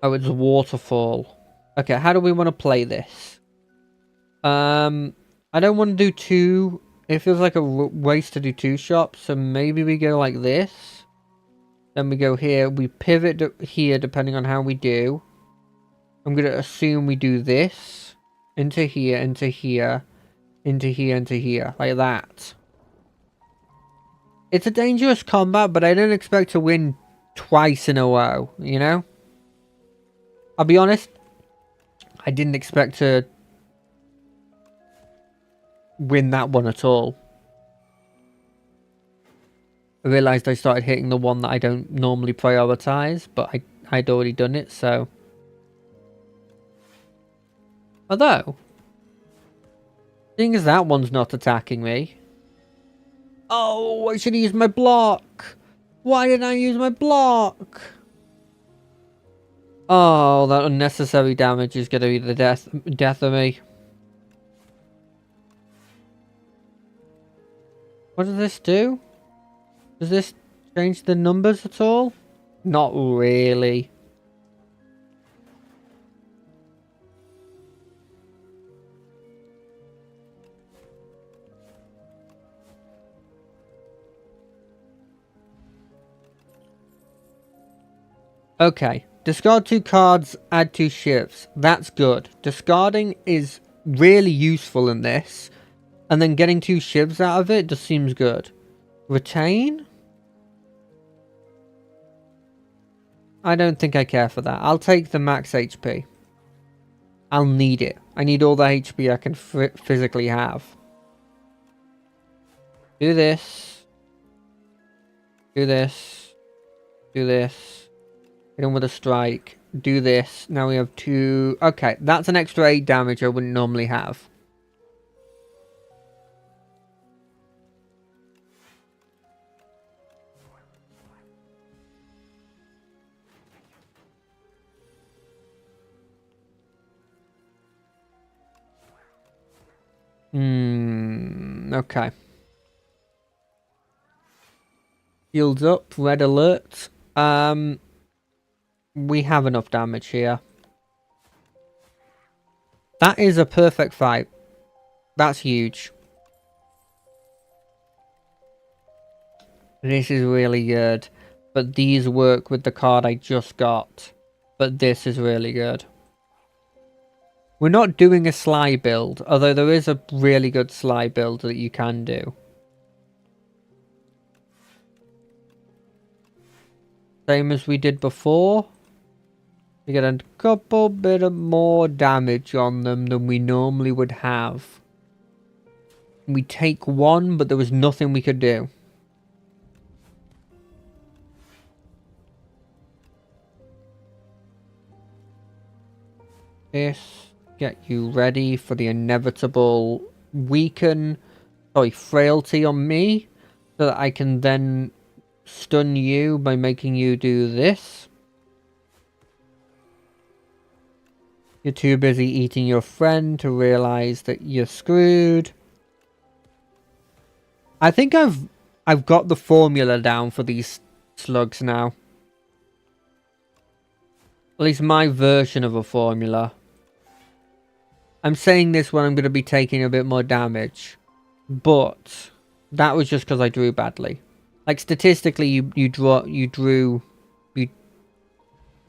Oh, it's Waterfall. Okay, how do we want to play this? I don't want to do 2. It feels like a waste to do 2 shops, so maybe we go like this. Then we go here. We pivot here depending on how we do. I'm going to assume we do this. Into here, into here, into here, into here. Like that. It's a dangerous combat, but I don't expect to win twice in a row, you know? I'll be honest, I didn't expect to win that one at all. I realised I started hitting the one that I don't normally prioritise, but I'd already done it, so... Although, seeing as that one's not attacking me... Oh, I should use my block! Why didn't I use my block? Oh, that unnecessary damage is going to be the death of me. What does this do? Does this change the numbers at all? Not really. Okay. Discard 2 cards, add 2 shifts. That's good. Discarding is really useful in this. And then getting 2 shivs out of it just seems good. Retain? I don't think I care for that. I'll take the max HP. I'll need it. I need all the HP I can physically have. Do this. Do this. Do this. Hit him with a strike. Do this. Now we have 2... Okay, that's an extra 8 damage I wouldn't normally have. Okay. Shields up, red alert. We have enough damage here. That is a perfect fight. That's huge. This is really good. But these work with the card I just got. But this is really good. We're not doing a Sly build, although there is a really good Sly build that you can do. Same as we did before. We get a couple bit of more damage on them than we normally would have. We take 1, but there was nothing we could do. This. Get you ready for the inevitable frailty on me, so that I can then stun you by making you do this. You're too busy eating your friend to realize that you're screwed. I think I've got the formula down for these slugs now. At least my version of a formula. I'm saying this when I'm going to be taking a bit more damage. But that was just because I drew badly. Like statistically, you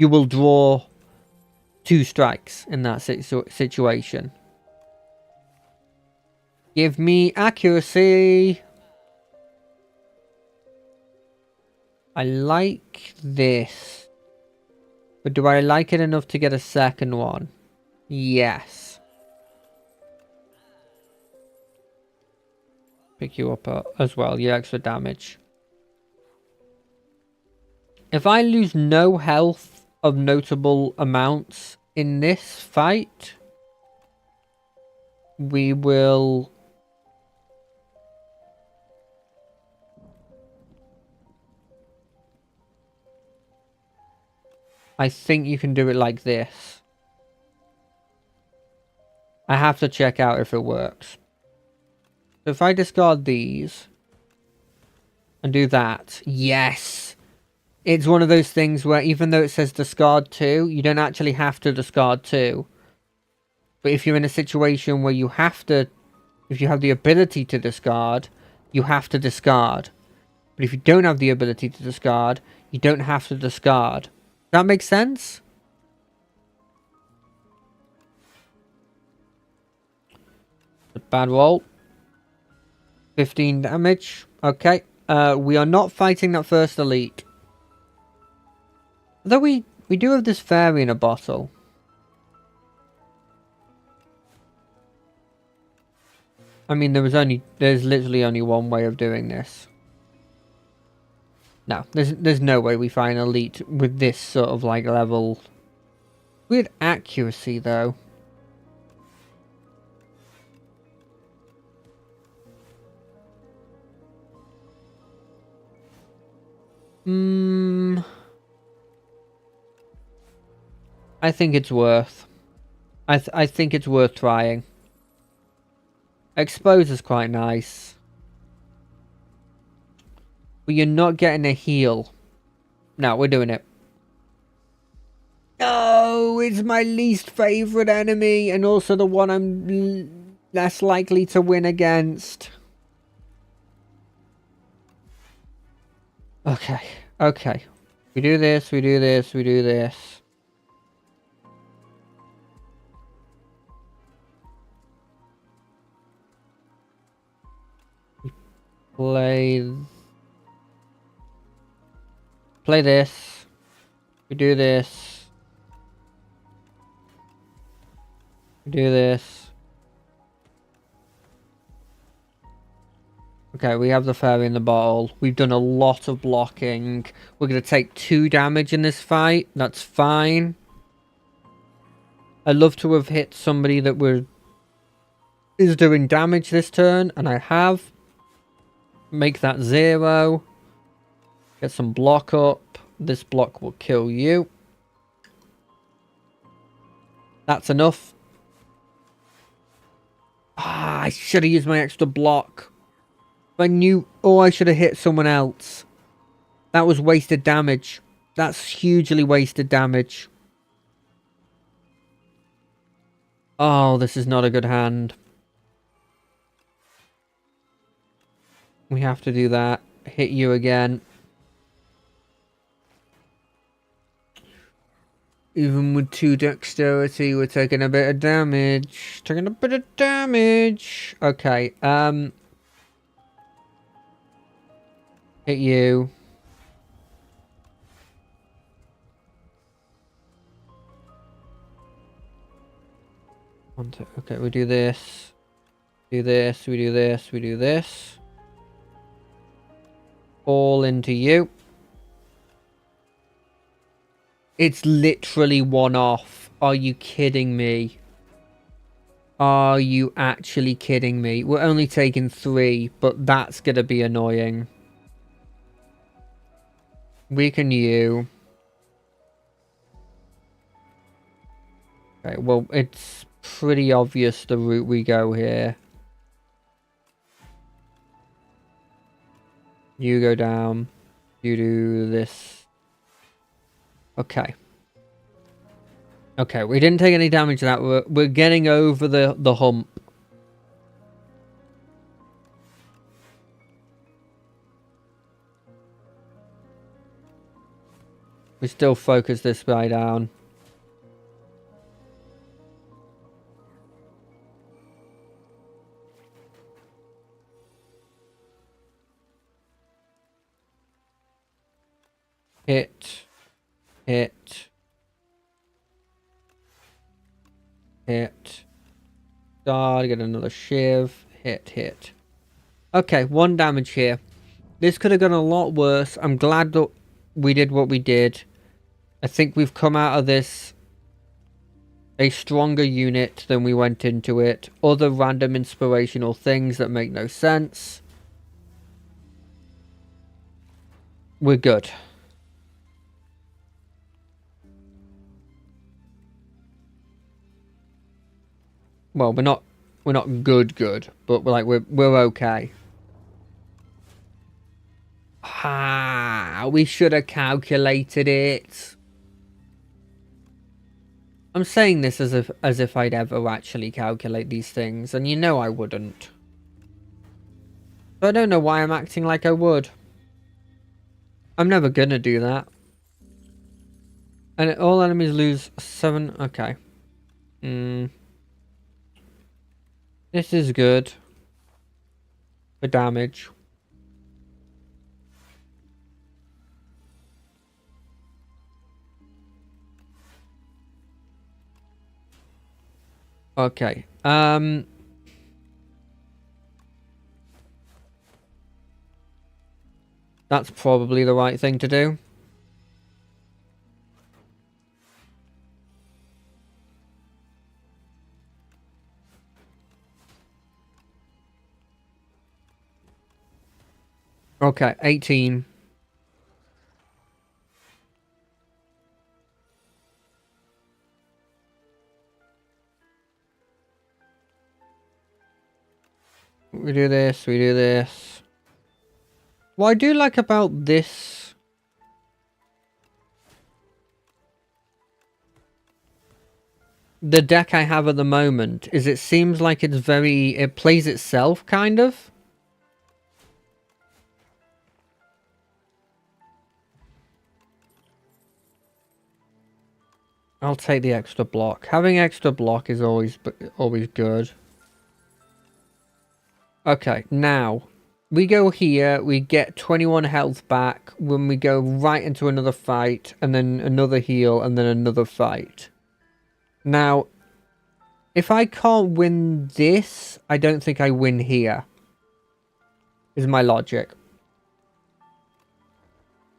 will draw 2 strikes in that situation. Give me accuracy. I like this. But do I like it enough to get a second one? Yes. Pick you up as well, your extra damage. If I lose no health of notable amounts in this fight, we will... I think you can do it like this. I have to check out if it works. So if I discard these and do that, yes! It's one of those things where even though it says discard 2, you don't actually have to discard 2. But if you're in a situation where you have to, if you have the ability to discard, you have to discard. But if you don't have the ability to discard, you don't have to discard. Does that make sense? A bad roll. 15 damage. Okay. We are not fighting that first elite. Though we do have this fairy in a bottle. I mean, there's literally only one way of doing this. No, there's no way we find elite with this sort of like level. Weird accuracy though. I think it's worth. I think it's worth trying. Expose is quite nice. But you're not getting a heal. No, we're doing it. No, it's my least favourite enemy. And also the one I'm less likely to win against. Okay, okay. We do this, we do this, we do this. Play this. We do this. We do this. Okay, we have the fairy in the bottle. We've done a lot of blocking. We're going to take 2 damage in this fight. That's fine. I'd love to have hit somebody that is doing damage this turn, and I have. Make that 0. Get some block up. This block will kill you. That's enough. Ah, I should have used my extra block. I knew... Oh, I should have hit someone else. That was wasted damage. That's hugely wasted damage. Oh, this is not a good hand. We have to do that. Hit you again. Even with 2 dexterity, we're taking a bit of damage. Taking a bit of damage. Okay, hit you. Okay, we do this. Do this, we do this, we do this. All into you. It's literally 1 off. Are you kidding me? Are you actually kidding me? We're only taking 3, but that's gonna be annoying. Weaken you. Okay, well, it's pretty obvious the route we go here. You go down. You do this. Okay. Okay, we didn't take any damage to that. We're getting over the hump. We still focus this guy down. Hit. Hit. Hit. Start, get another shiv. Hit, hit. Okay, 1 damage here. This could have gone a lot worse. I'm glad that we did what we did. I think we've come out of this a stronger unit than we went into it. Other random inspirational things that make no sense. We're good. Well, we're not good, but we're okay. Ah, we should have calculated it. I'm saying this as if I'd ever actually calculate these things, and you know I wouldn't. So I don't know why I'm acting like I would. I'm never gonna do that. And all enemies lose 7. Okay. This is good. For damage. Okay. That's probably the right thing to do. Okay, 18. We do this, we do this. What I do like about this... the deck I have at the moment is it seems like it's very... it plays itself, kind of. I'll take the extra block. Having extra block is always good. Okay, now we go here, we get 21 health back when we go right into another fight, and then another heal, and then another fight. Now, if I can't win this, I don't think I win here. Is my logic.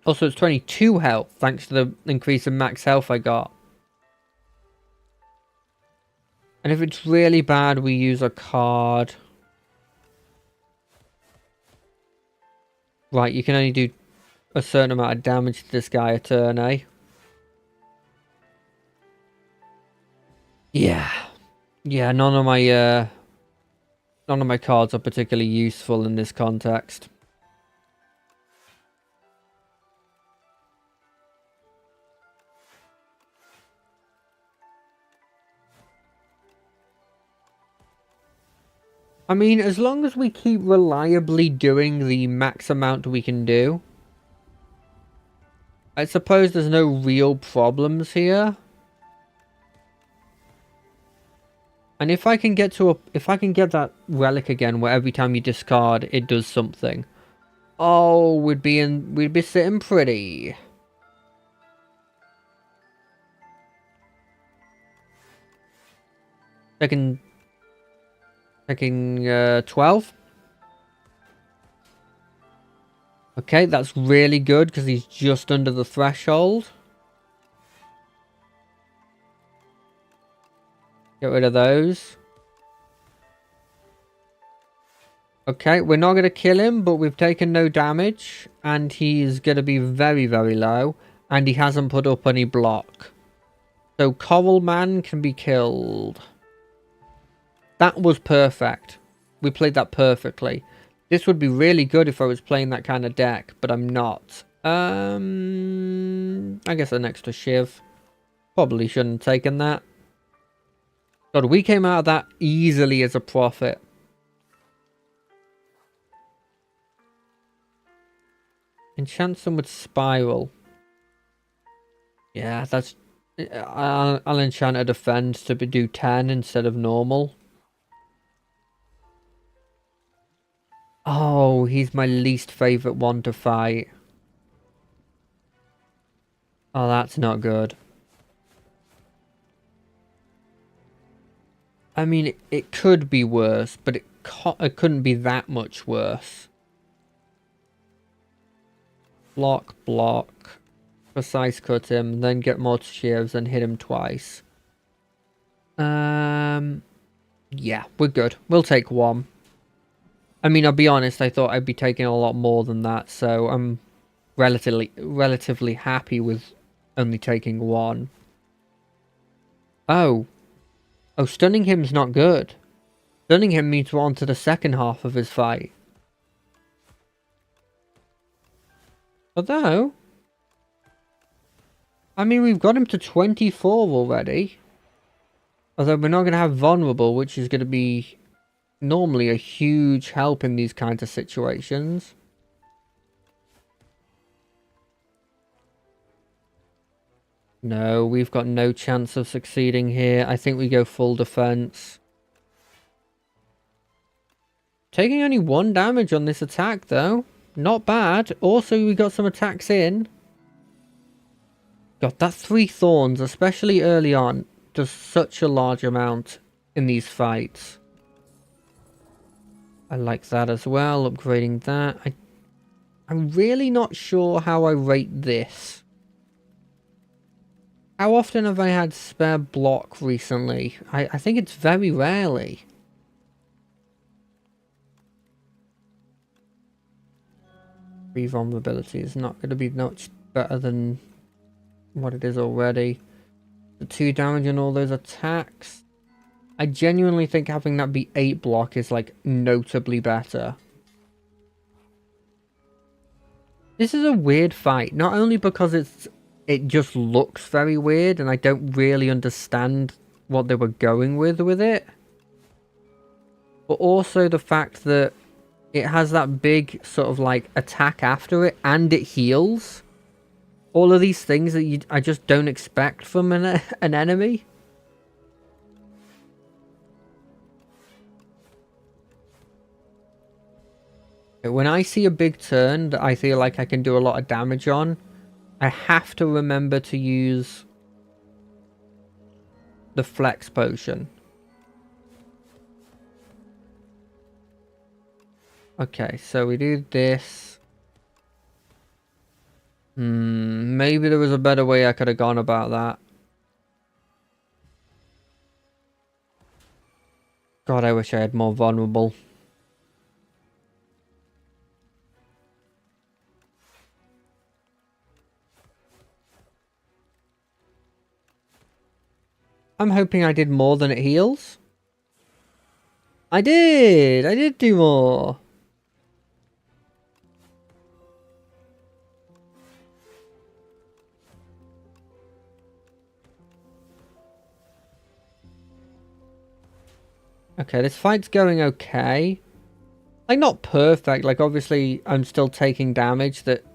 Also, it's 22 health, thanks to the increase in max health I got. And if it's really bad, we use a card. Right, you can only do a certain amount of damage to this guy a turn, eh? Yeah. Yeah, none of my cards are particularly useful in this context. I mean, as long as we keep reliably doing the max amount we can do, I suppose there's no real problems here. And if I can get that relic again, where every time you discard, it does something. Oh, we'd be sitting pretty. Taking 12. Okay, that's really good because he's just under the threshold. Get rid of those. Okay, we're not going to kill him, but we've taken no damage. And he's going to be very, very low. And he hasn't put up any block. So Coral Man can be killed. That was perfect. We played that perfectly. This would be really good if I was playing that kind of deck, but I'm not. I guess an extra Shiv. Probably shouldn't have taken that. God, we came out of that easily as a profit. Enchant some with Spiral. Yeah, that's... I'll enchant a defense to do 10 instead of normal. Oh, he's my least favourite one to fight. Oh, that's not good. I mean, it could be worse, but it couldn't be that much worse. Block, block. Precise cut him, then get more shivs and hit him twice. Yeah, we're good. We'll take one. I mean, I'll be honest, I thought I'd be taking a lot more than that, so I'm relatively happy with only taking one. Oh. Oh, stunning him's not good. Stunning him means we're on to the second half of his fight. Although... I mean, we've got him to 24 already. Although we're not going to have vulnerable, which is going to be normally a huge help in these kinds of situations. No, we've got no chance of succeeding here. I think we go full defense. Taking only 1 damage on this attack, though. Not bad. Also, we got some attacks in. God, that 3 thorns, especially early on, does such a large amount in these fights. I like that as well, upgrading that. I'm really not sure how I rate this. How often have I had spare block recently? I think it's very rarely. Free vulnerability is not going to be much better than what it is already. The 2 damage on all those attacks. I genuinely think having that be 8 block is like notably better. This is a weird fight, not only because it just looks very weird and I don't really understand what they were going with it, but also the fact that it has that big sort of like attack after it and it heals. All of these things that I just don't expect from an enemy. When I see a big turn that I feel like I can do a lot of damage on, I have to remember to use the flex potion. Okay, so we do this. Maybe there was a better way I could have gone about that. God, I wish I had more vulnerable. I'm hoping I did more than it heals. I did do more. Okay, this fight's going okay. Like, not perfect. Like, obviously, I'm still taking damage that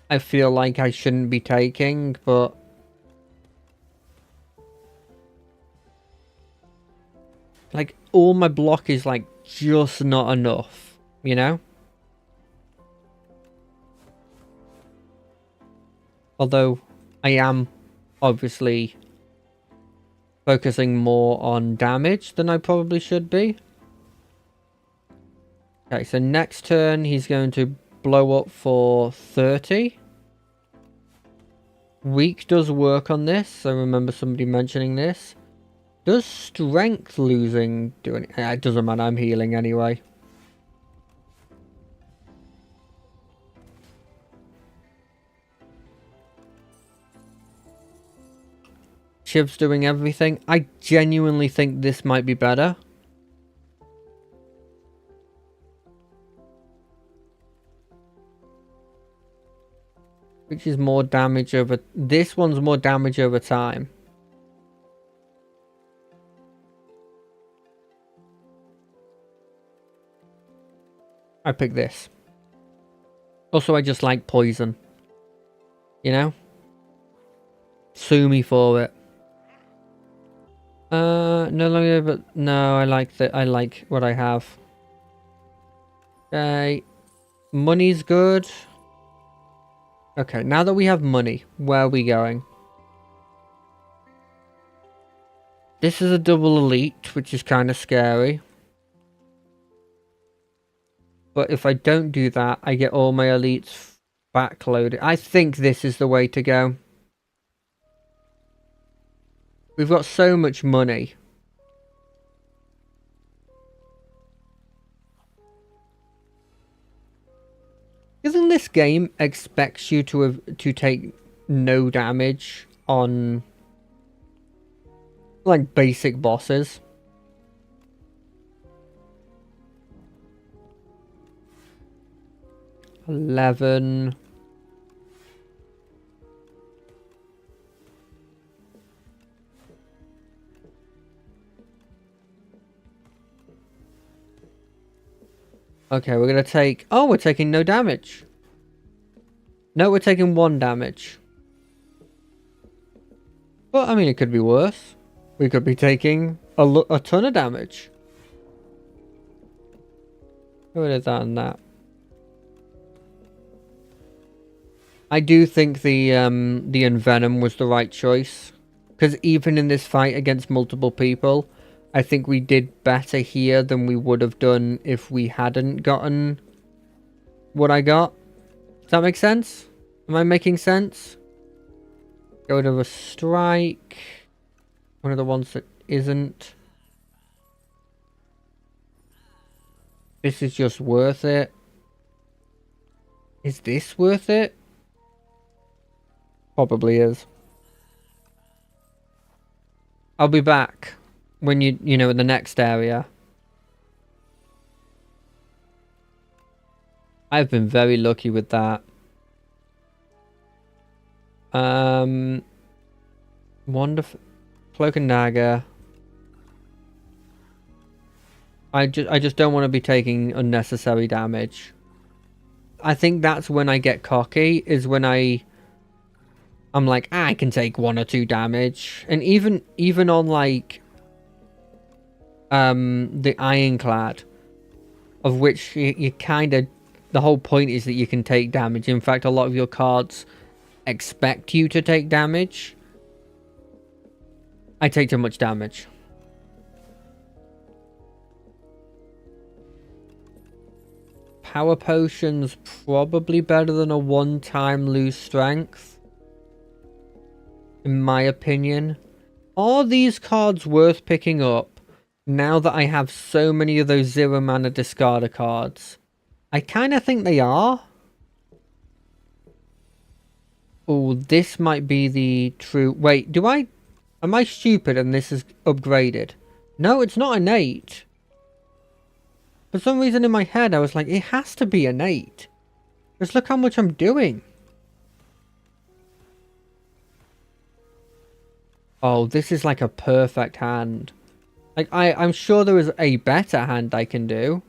I feel like I shouldn't be taking, but... like, all my block is, like, just not enough, you know? Although, I am, obviously, focusing more on damage than I probably should be. Okay, so next turn, he's going to blow up for 30. Weak does work on this. I remember somebody mentioning this. Does strength losing do anything? It doesn't matter, I'm healing anyway. Shiv's doing everything. I genuinely think this might be better. Which is more damage over... This one's more damage over time. I pick this. Also, I just like poison. You know? Sue me for it. No longer, but no, I like what I have. Okay. Money's good. Okay, now that we have money, where are we going? This is a double elite, which is kind of scary. But if I don't do that, I get all my elites backloaded. I think this is the way to go. We've got so much money. Isn't this game expects you to take no damage on like basic bosses? $11. Okay, we're gonna take... Oh, we're taking no damage. No, we're taking 1 damage. But, I mean, it could be worse. We could be taking a ton of damage. Get rid of that and that. I do think the Envenom was the right choice. Because even in this fight against multiple people, I think we did better here than we would have done if we hadn't gotten what I got. Does that make sense? Am I making sense? Go to a strike. One of the ones that isn't. This is just worth it. Is this worth it? Probably is. I'll be back when you know, in the next area. I've been very lucky with that. Wonderful. Cloak and Dagger. I just don't want to be taking unnecessary damage. I think that's when I get cocky, is when I'm like, I can take 1 or 2 damage. And even on like the Ironclad, of which you kind of, the whole point is that you can take damage. In fact, a lot of your cards expect you to take damage. I take too much damage. Power Potion's probably better than a one-time lose strength, in my opinion. Are these cards worth picking up now that I have so many of those 0 mana discarder cards? I kind of think they are. Oh, this might be the true... Wait, am I stupid and this is upgraded? No, it's not innate. For some reason in my head, I was like, it has to be innate. Just look how much I'm doing. Oh, this is like a perfect hand. Like, I'm sure there is a better hand I can do.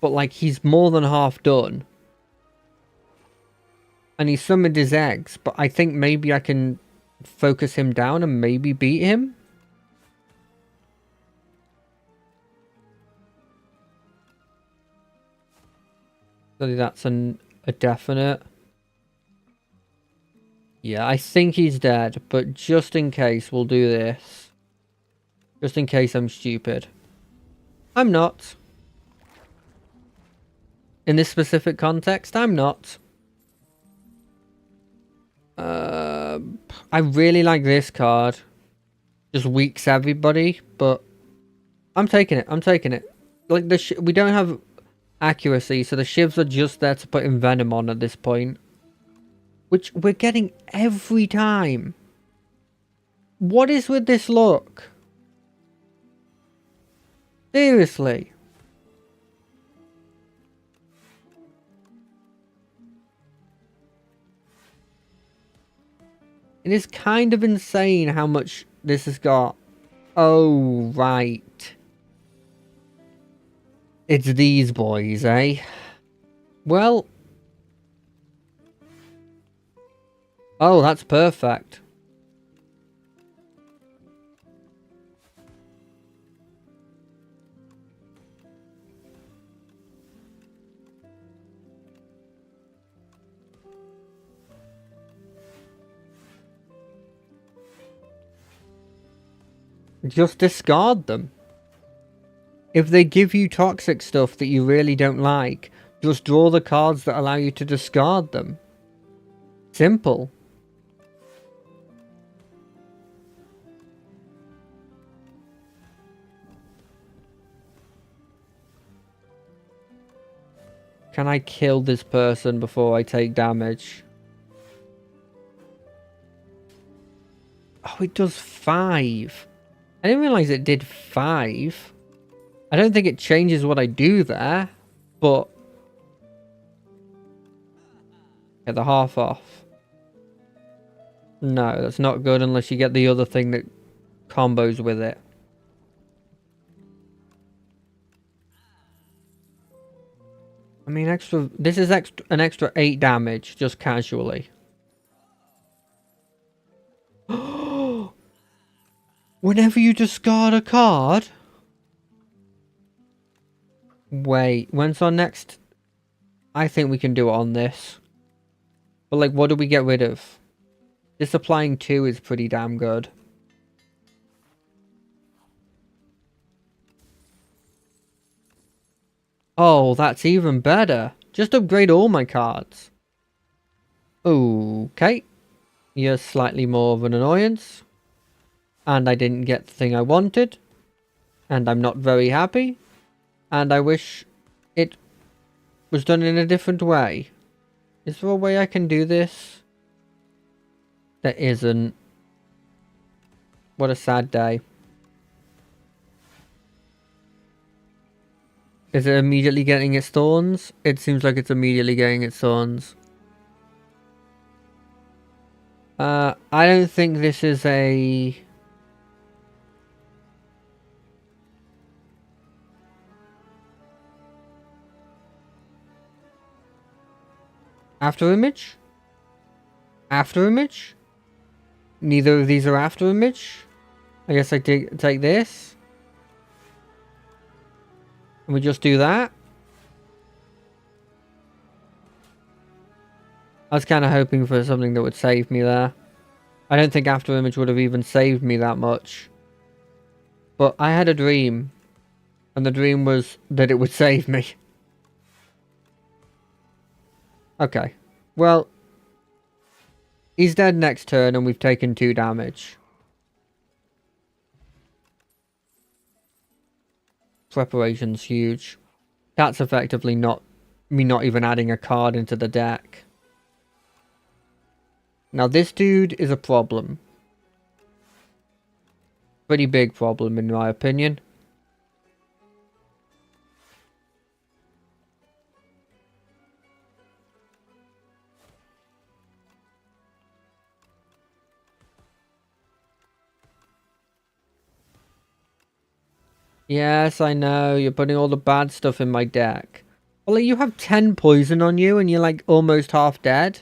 But, like, he's more than half done. And he summoned his eggs, but I think maybe I can focus him down and maybe beat him. So that's a definite. Yeah, I think he's dead, but just in case, we'll do this. Just in case I'm stupid. I'm not. In this specific context, I'm not. I really like this card. Just weaks everybody, but I'm taking it. I'm taking it. Like, we don't have accuracy, so the shivs are just there to put Envenom on at this point. Which we're getting every time. What is with this luck? Seriously. It is kind of insane how much this has got. Oh, right. It's these boys, eh? Well... Oh, that's perfect. Just discard them. If they give you toxic stuff that you really don't like, just draw the cards that allow you to discard them. Simple. Can I kill this person before I take damage? Oh, it does 5. I didn't realise it did 5. I don't think it changes what I do there, but... Get the half off. No, that's not good unless you get the other thing that combos with it. I mean, this is an extra 8 damage, just casually. Whenever you discard a card... Wait, when's our next... I think we can do it on this. But like, what do we get rid of? Disapplying 2 is pretty damn good. Oh, that's even better. Just upgrade all my cards. Okay. You're slightly more of an annoyance. And I didn't get the thing I wanted. And I'm not very happy. And I wish it was done in a different way. Is there a way I can do this? There isn't. What a sad day. Is it immediately getting its thorns? It seems like it's immediately getting its thorns. I don't think this is a... After image? After image? Neither of these are after image? I guess I take this. And we just do that. I was kind of hoping for something that would save me there. I don't think after image would have even saved me that much. But I had a dream. And the dream was that it would save me. Okay. Well, he's dead next turn and we've taken 2 damage. Preparation's huge. That's effectively not me not even adding a card into the deck. Now this dude is a problem. Pretty big problem in my opinion. Yes, I know. You're putting all the bad stuff in my deck. Well, you have 10 poison on you and you're like almost half dead.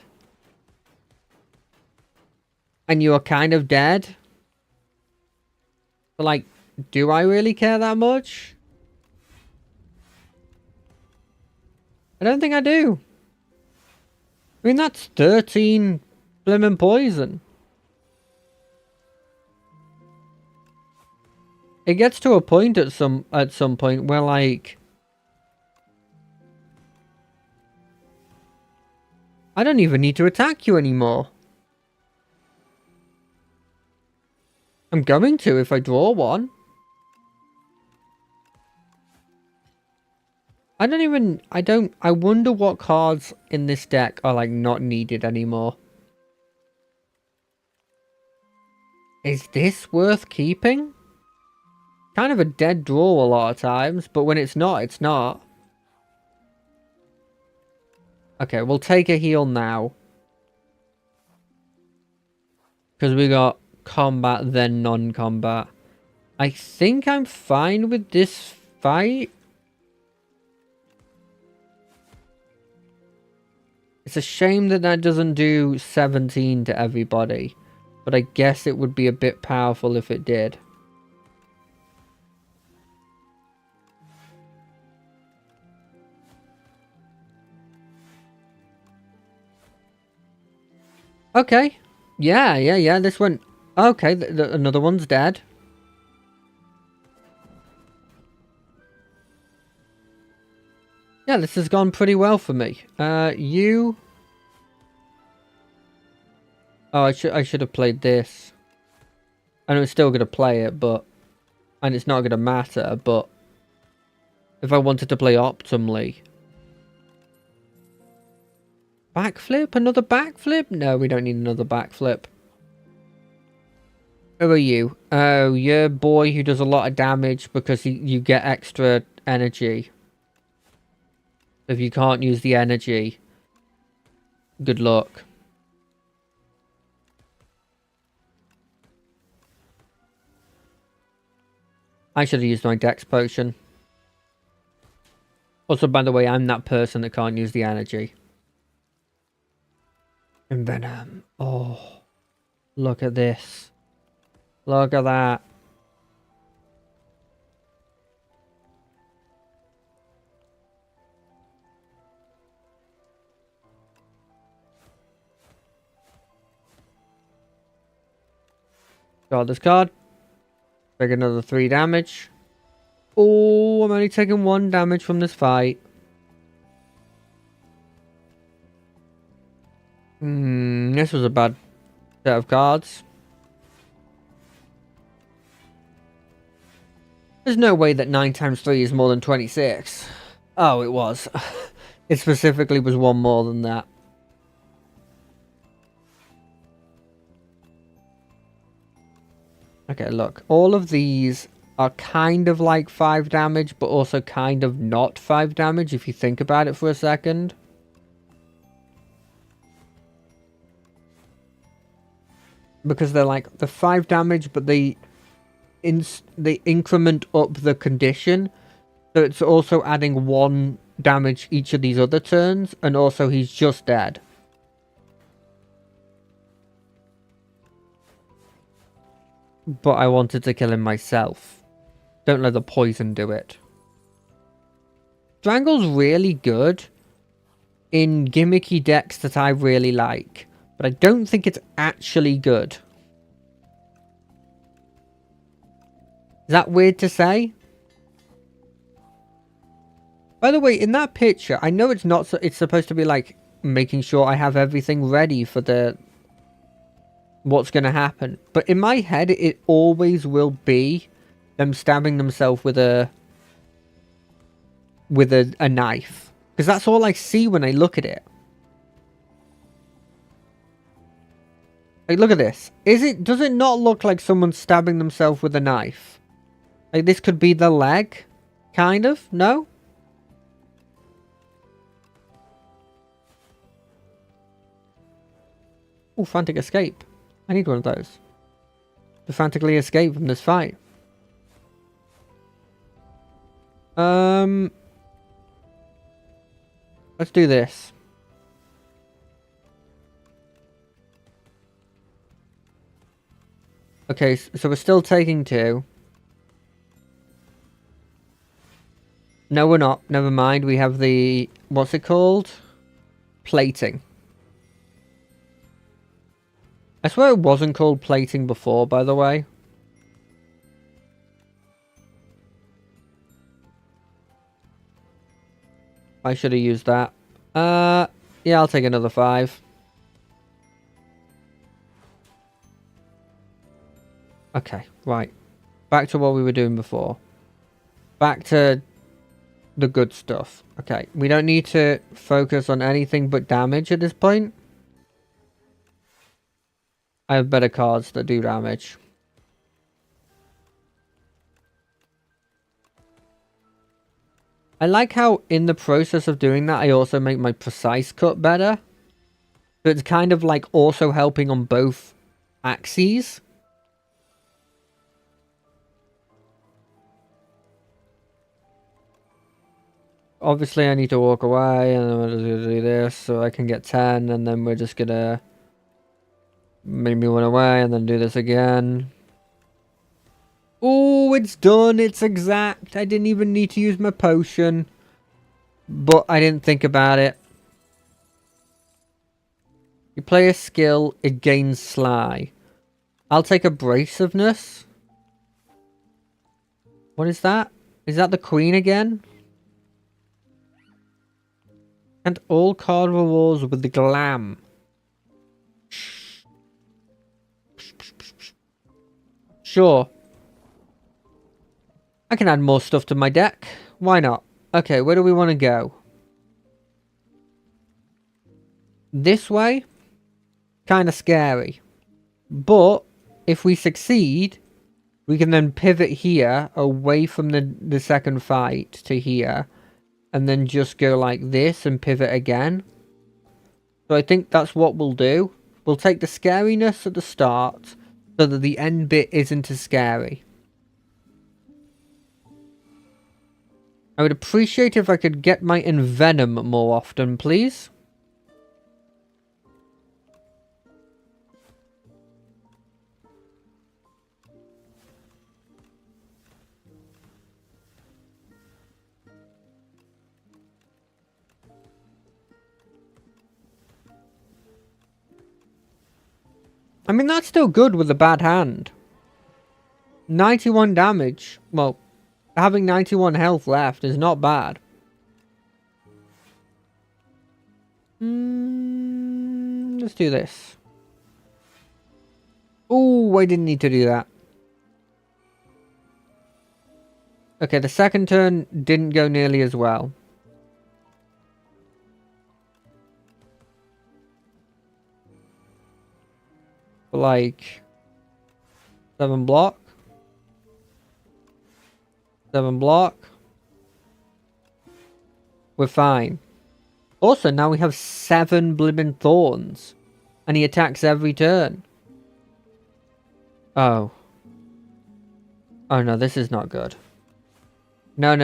And you are kind of dead. But like, do I really care that much? I don't think I do. I mean, that's 13 blimmin' poison. It gets to a point at some point where like I don't even need to attack you anymore. I'm going to if I draw one. I wonder what cards in this deck are like not needed anymore. Is this worth keeping? Kind of a dead draw a lot of times, but when it's not, it's not. Okay, we'll take a heal now. Because we got combat, then non-combat. I think I'm fine with this fight. It's a shame that that doesn't do 17 to everybody. But I guess it would be a bit powerful if it did. Okay. Yeah. This one... Okay, another one's dead. Yeah, this has gone pretty well for me. You... Oh, I should have played this. And I'm still going to play it, but... And it's not going to matter, but... If I wanted to play optimally... Backflip? Another backflip? No, we don't need another backflip. Who are you? Oh, you're a boy who does a lot of damage because you get extra energy. If you can't use the energy, good luck. I should have used my Dex potion. Also, by the way, I'm that person that can't use the energy. And Venom. Oh, look at this. Look at that. Got this card. Take another 3 damage. Oh, I'm only taking 1 damage from this fight. This was a bad set of cards. There's no way that 9 times 3 is more than 26. Oh, it was. It specifically was 1 more than that. Okay, look. All of these are kind of like 5 damage, but also kind of not 5 damage if you think about it for a second. Because they're like the 5 damage, but they increment up the condition. So it's also adding 1 damage each of these other turns, and also he's just dead. But I wanted to kill him myself. Don't let the poison do it. Strangle's really good in gimmicky decks that I really like, but I don't think it's actually good. Is that weird to say? By the way, in that picture, I know it's not. It's supposed to be like making sure I have everything ready for the what's going to happen. But in my head, it always will be them stabbing themselves with a knife, because that's all I see when I look at it. Like, look at this. Does it not look like someone stabbing themselves with a knife? Like, this could be the leg, kind of. No. Oh, frantic escape. I need one of those to frantically escape from this fight. Let's do this. Okay, so we're still taking 2. No, we're not. Never mind. We have the... What's it called? Plating. I swear it wasn't called plating before, by the way. I should have used that. Yeah, I'll take another 5. Okay, right. Back to what we were doing before. Back to the good stuff. Okay, we don't need to focus on anything but damage at this point. I have better cards that do damage. I like how in the process of doing that, I also make my precise cut better. So it's kind of like also helping on both axes. Obviously, I need to walk away, and then we're just gonna do this so I can get 10, and then we're just gonna make me run away, and then do this again. Oh, it's done. It's exact. I didn't even need to use my potion, but I didn't think about it. You play a skill, it gains Sly. I'll take Abrasiveness. What is that? Is that the Queen again? And all card rewards with the Glam. Sure. I can add more stuff to my deck. Why not? Okay, where do we want to go? This way? Kind of scary. But if we succeed, we can then pivot here away from the second fight to here. And then just go like this and pivot again. So I think that's what we'll do. We'll take the scariness at the start so that the end bit isn't as scary. I would appreciate if I could get my Envenom more often, please. I mean, that's still good with a bad hand. 91 damage. Well, having 91 health left is not bad. Let's do this. Oh, I didn't need to do that. Okay, the second turn didn't go nearly as well. Like 7 block. 7 block. We're fine. Also, now we have 7 blimmin' thorns. And he attacks every turn. Oh. Oh no, this is not good. No.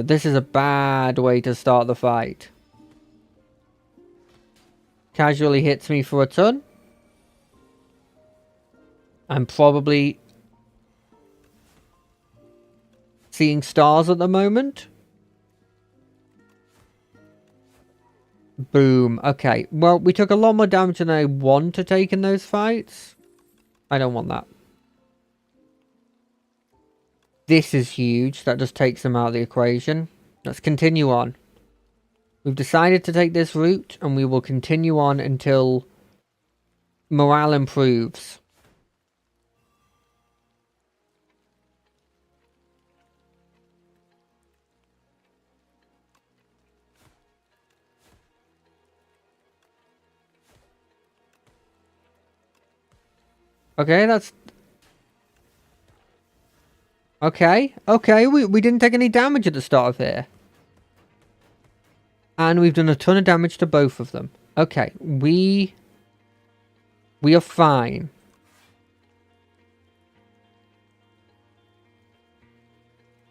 This is a bad way to start the fight. Casually hits me for a ton. I'm probably seeing stars at the moment. Boom. Okay. Well, we took a lot more damage than I want to take in those fights. I don't want that. This is huge. That just takes them out of the equation. Let's continue on. We've decided to take this route, and we will continue on until morale improves. Okay, that's... Okay, we didn't take any damage at the start of here. And we've done a ton of damage to both of them. Okay, we are fine.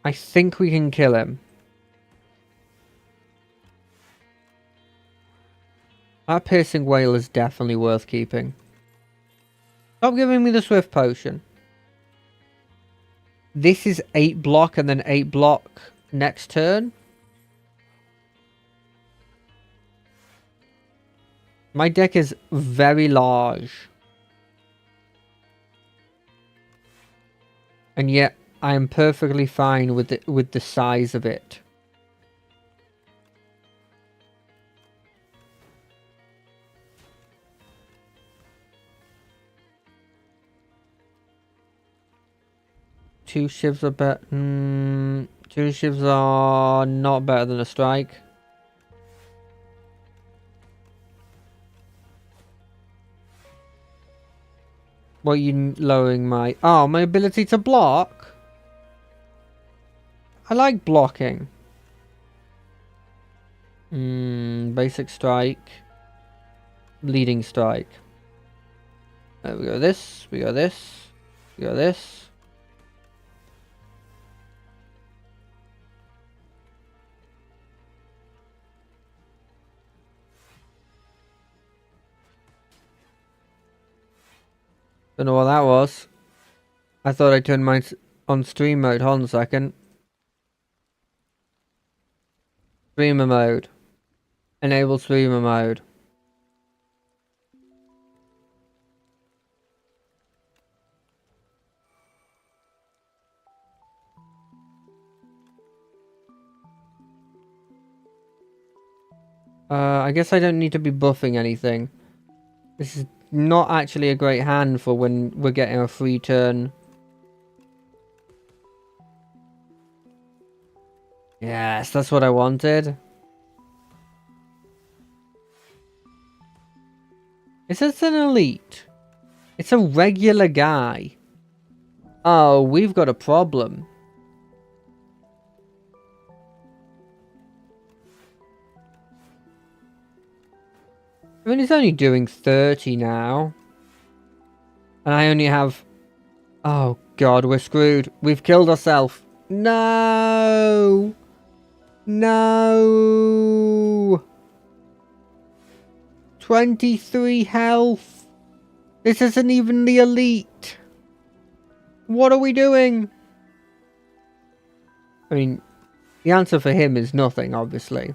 I think we can kill him. That piercing wail is definitely worth keeping. Stop giving me the swift potion. This is 8 block and then 8 block next turn. My deck is very large. And yet I am perfectly fine with the size of it. Two shivs are better. Two shivs are not better than a strike. What are you lowering my... Oh, my ability to block? I like blocking. Basic strike. Leading strike. We go this, we go this, we go this. Don't know what that was. I thought I turned mine on stream mode. Hold on a second. Streamer mode. Enable streamer mode. I guess I don't need to be buffing anything. This is not actually a great hand for when we're getting a free turn. Yes, that's what I wanted. Is this an elite? It's a regular guy. Oh, we've got a problem. I mean, he's only doing 30 now. And I only have... Oh, God, we're screwed. We've killed ourselves. No! No! 23 health. This isn't even the elite. What are we doing? I mean, the answer for him is nothing, obviously.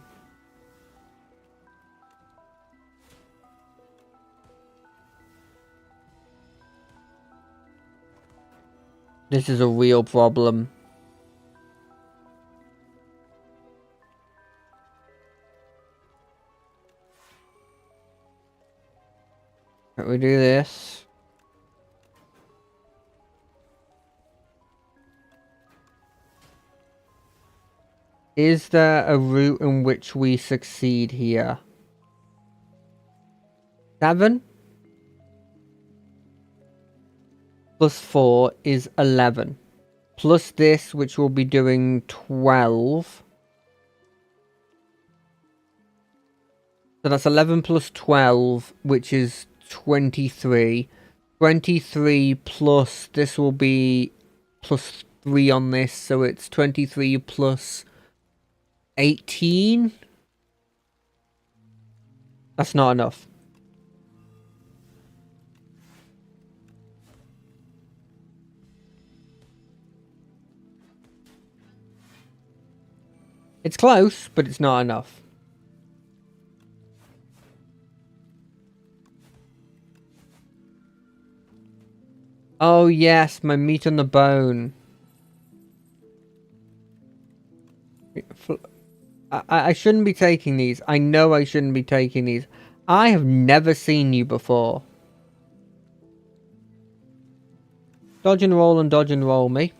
This is a real problem. Can we do this? Is there a route in which we succeed here? 7 plus 4 is 11. Plus this, which will be doing 12. So that's 11 plus 12, which is 23. 23 plus, this will be plus 3 on this, so it's 23 plus 18? That's not enough. It's close, but it's not enough. Oh yes, my meat on the bone. I shouldn't be taking these. I know I shouldn't be taking these. I have never seen you before. Dodge and roll me.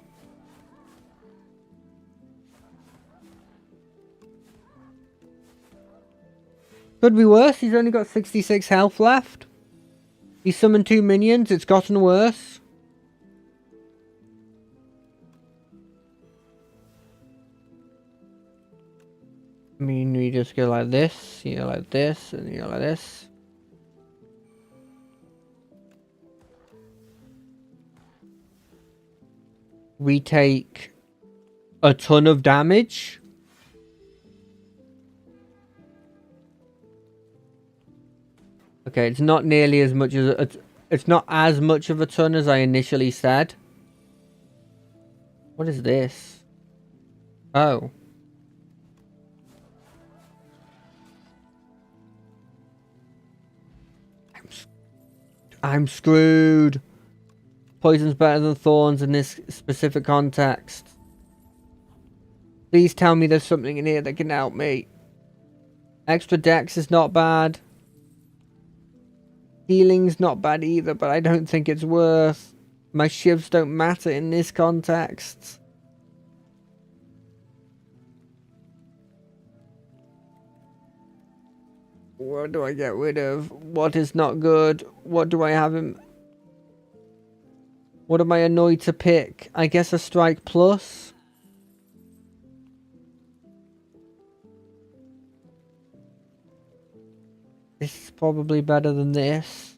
Could be worse. He's only got 66 health left. He summoned 2 minions. It's gotten worse. I mean, we just go like this, you go like this, and you go like this. We take a ton of damage. Okay, it's not nearly as much as... It's not as much of a ton as I initially said. What is this? Oh. I'm screwed. Poison's better than thorns in this specific context. Please tell me there's something in here that can help me. Extra dex is not bad. Healing's not bad either, but I don't think it's worth. My shivs don't matter in this context. What do I get rid of? What is not good? What do I have him? What am I annoyed to pick? I guess a strike plus? This is probably better than this.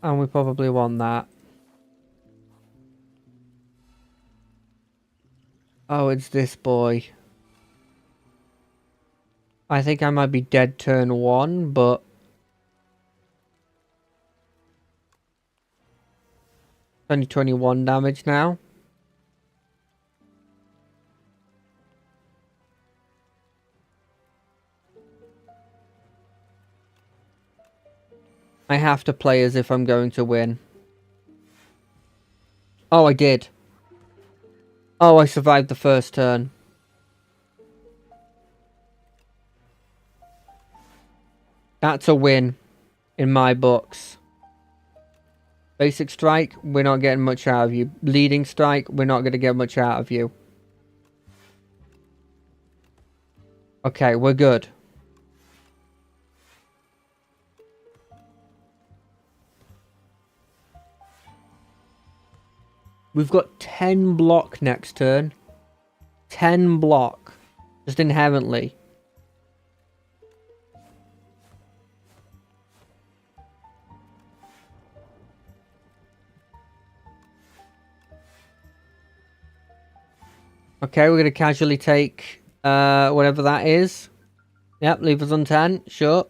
And we probably want that. Oh, it's this boy. I think I might be dead turn 1, but... only 21 damage now. I have to play as if I'm going to win. Oh, I did. Oh, I survived the first turn. That's a win in my books. Basic strike, we're not getting much out of you. Leading strike, we're not going to get much out of you. Okay, we're good. We've got 10 block next turn. 10 block. Just inherently. Okay, we're going to casually take whatever that is. Yep, leave us on 10. Sure.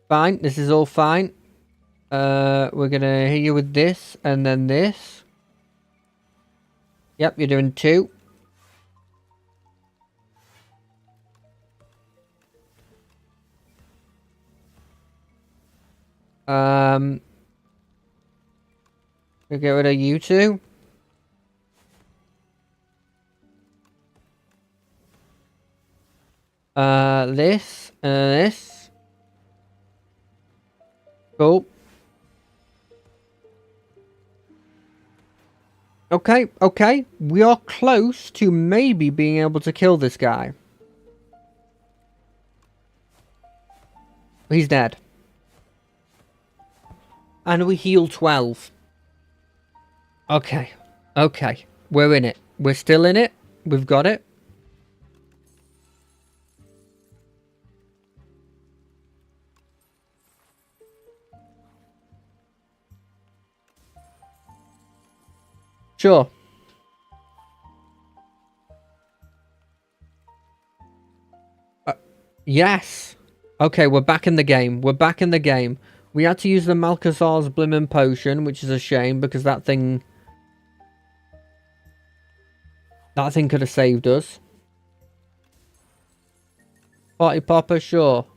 Fine. This is all fine. We're going to hit you with this and then this. Yep, you're doing 2. We'll get rid of you 2. This and this. Cool. Okay, okay. We are close to maybe being able to kill this guy. He's dead. And we heal 12. Okay. Okay. We're in it. We're still in it. We've got it. Sure. Yes. Okay, we're back in the game. We're back in the game. We had to use the Malchezaar's Blimmin' Potion, which is a shame because that thing could have saved us. Party Popper, sure.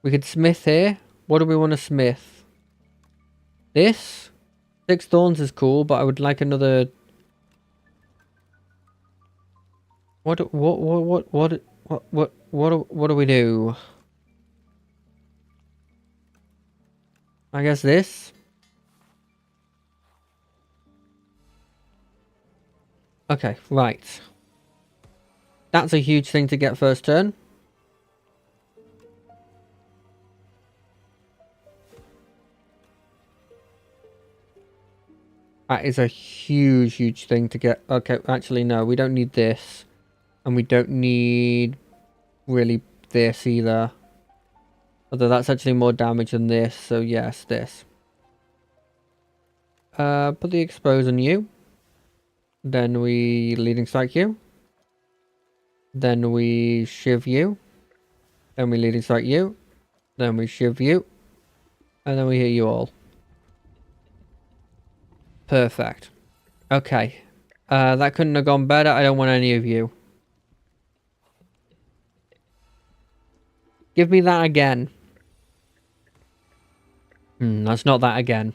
We could smith here. What do we want to smith? This? 6 thorns is cool, but I would like another... What do we do? I guess this? Okay, right. That's a huge thing to get first turn. That is a huge, huge thing to get. Okay, actually, no, we don't need this. And we don't need really this either. Although that's actually more damage than this, so yes, this. Put the expose on you. Then we leading strike you. Then we shiv you. Then we leading strike you. Then we shiv you. And then we hit you all. Perfect. Okay. That couldn't have gone better. I don't want any of you. Give me that again. That's not that again.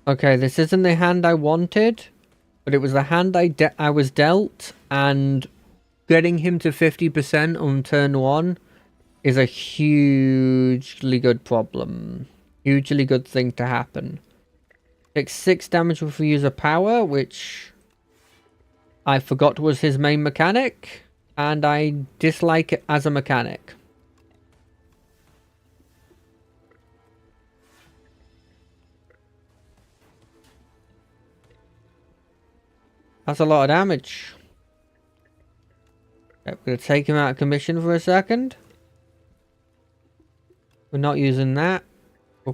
Okay, this isn't the hand I wanted, but it was the hand I was dealt, and getting him to 50% on turn 1 is a hugely good problem. Hugely good thing to happen. Takes 6 damage if we use a power, which I forgot was his main mechanic, And I dislike it as a mechanic. That's a lot of damage. Okay, we're going to take him out of commission for a second. We're not using that. We're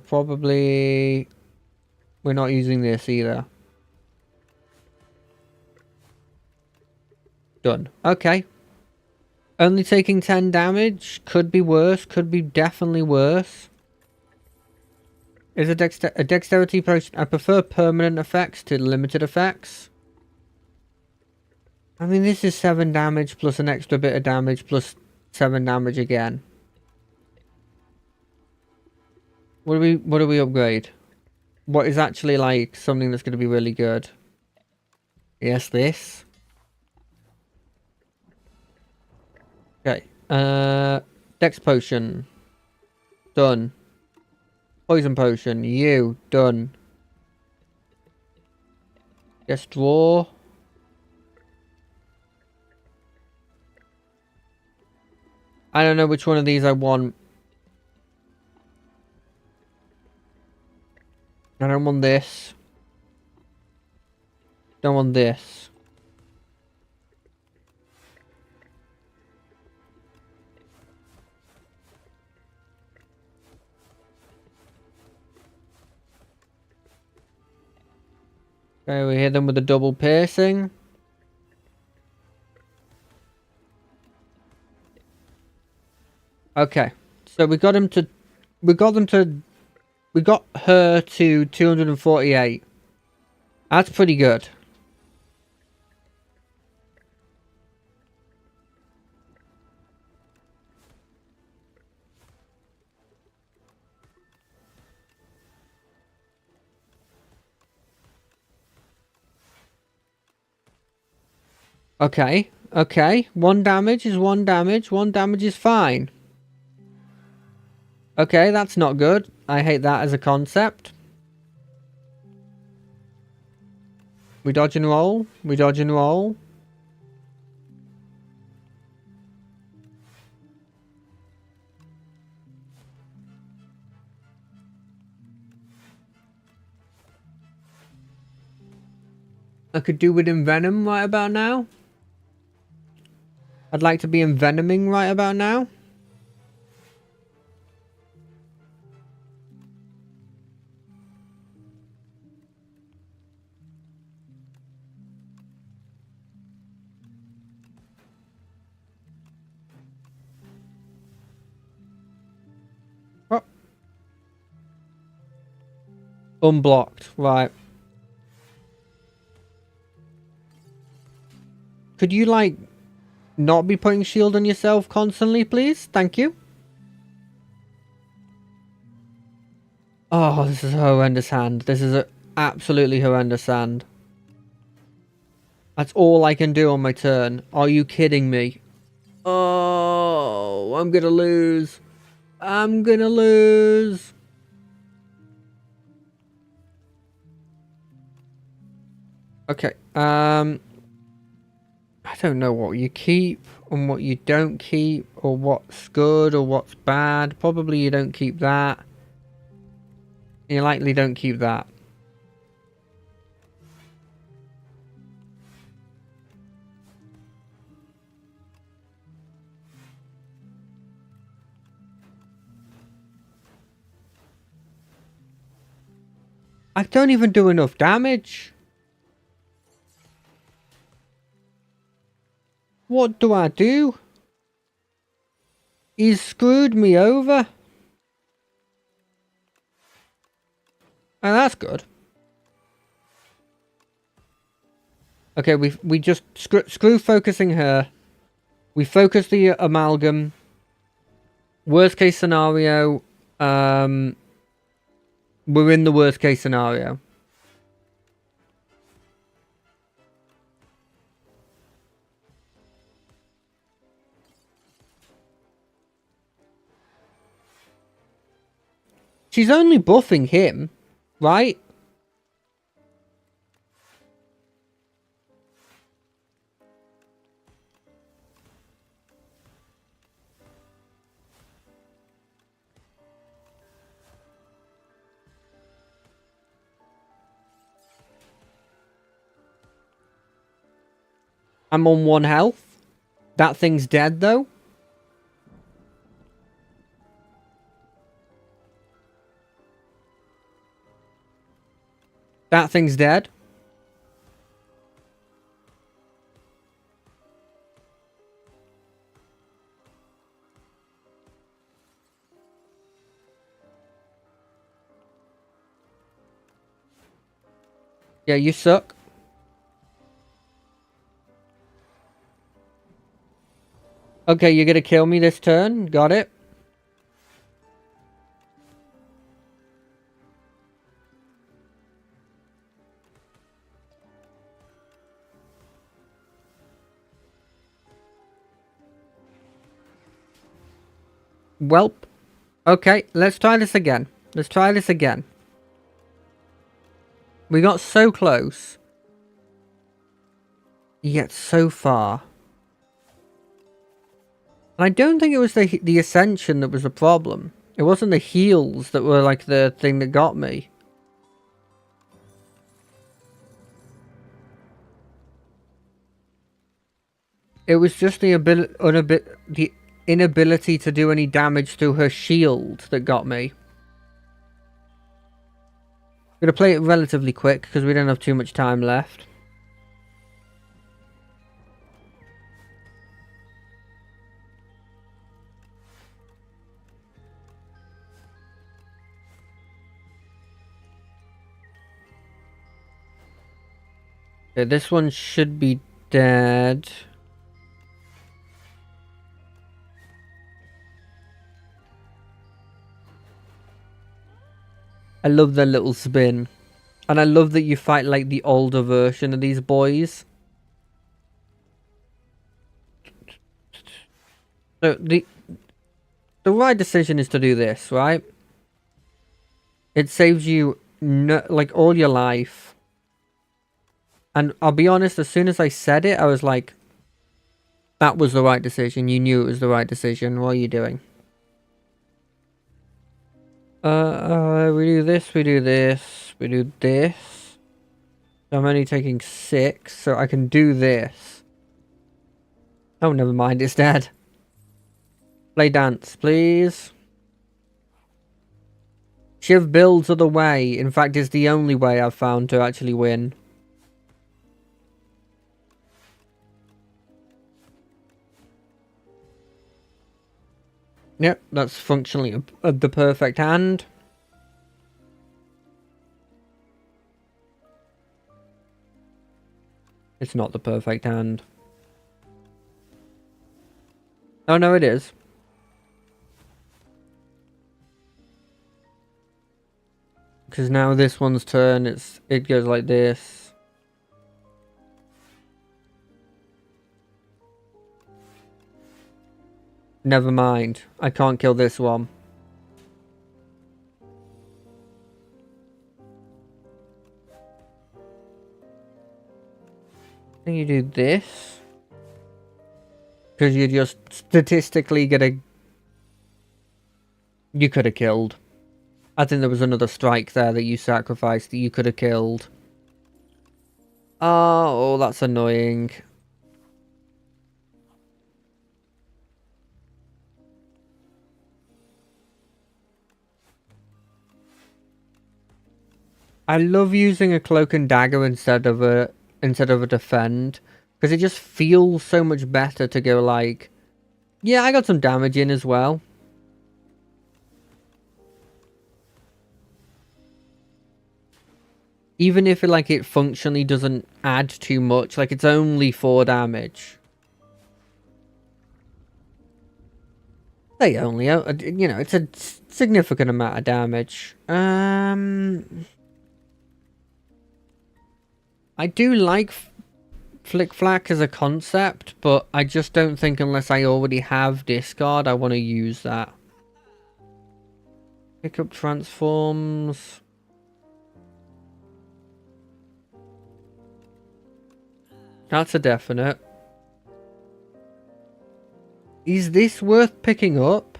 not using this either. Done. Okay. Only taking 10 damage. Could be worse. Could be definitely worse. Is a dexterity potion. I prefer permanent effects to limited effects. I mean, this is 7 damage plus an extra bit of damage plus 7 damage again. What do we upgrade? What is actually like something that's going to be really good? Yes, this. Okay. Dex potion. Done. Poison potion. You. Done. Yes, draw. I don't know which one of these I want. I don't want this. Don't want this. Okay, we hit them with a double piercing. Okay, so we got her to 248. That's pretty good. Okay, okay. 1 damage is 1 damage. 1 damage is fine. Okay, that's not good. I hate that as a concept. We dodge and roll. We dodge and roll. I could do with envenom right about now. I'd like to be envenoming right about now. Oh. Unblocked, right. Could you, like, not be putting shield on yourself constantly, please? Thank you. Oh, this is a horrendous hand. This is a absolutely horrendous hand. That's all I can do on my turn. Are you kidding me? Oh, I'm gonna lose. I'm gonna lose. Okay, I don't know what you keep and what you don't keep, or what's good or what's bad. Probably you don't keep that. You likely don't keep that. I don't even do enough damage. What do I do? He's screwed me over. Oh, that's good. Okay, we just screw focusing her. We focus the amalgam. Worst case scenario, we're in the worst case scenario. She's only buffing him, right? I'm on 1 health. That thing's dead, though. That thing's dead. Yeah, you suck. Okay, you're gonna kill me this turn. Got it. Welp. Okay, let's try this again. Let's try this again. We got so close. Yet so far. And I don't think it was the Ascension that was the problem. It wasn't the heals that were like the thing that got me. It was just the inability to do any damage through her shield that got me. I'm gonna play it relatively quick because we don't have too much time left. Okay, this one should be dead. I love their little spin. And I love that you fight like the older version of these boys. So the right decision is to do this, right? It saves you like all your life. And I'll be honest, as soon as I said it, I was like, that was the right decision. You knew it was the right decision. What are you doing? We do this, we do this, we do this. I'm only taking 6, so I can do this. Oh, never mind, it's dead. Play dance, please. Shiv builds are the way. In fact, it's the only way I've found to actually win. Yep, that's functionally the perfect hand. It's not the perfect hand. Oh no, it is. Because now this one's turn, it goes like this. Never mind. I can't kill this one. Then you do this. Because you're just statistically gonna... You could have killed. I think there was another strike there that you sacrificed that you could have killed. Oh, that's annoying. I love using a cloak and dagger instead of a defend, because it just feels so much better to go like, yeah, I got some damage in as well. Even if it functionally doesn't add too much, like it's only 4 damage. They only, you know, it's a significant amount of damage. I do like Flick Flack as a concept, but I just don't think unless I already have discard, I want to use that. Pick up transforms. That's a definite. Is this worth picking up?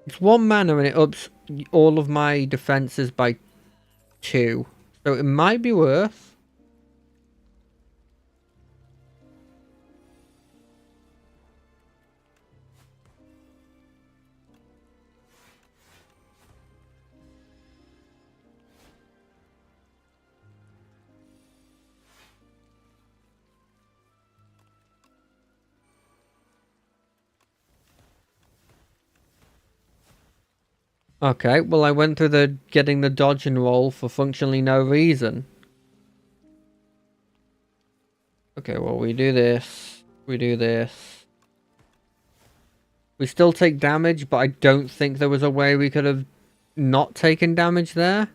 It's 1 mana and it ups all of my defenses by 2. So it might be worth. Okay, well I went through the getting the dodge and roll for functionally no reason. Okay, well we do this. We do this. We still take damage, but I don't think there was a way we could have not taken damage there.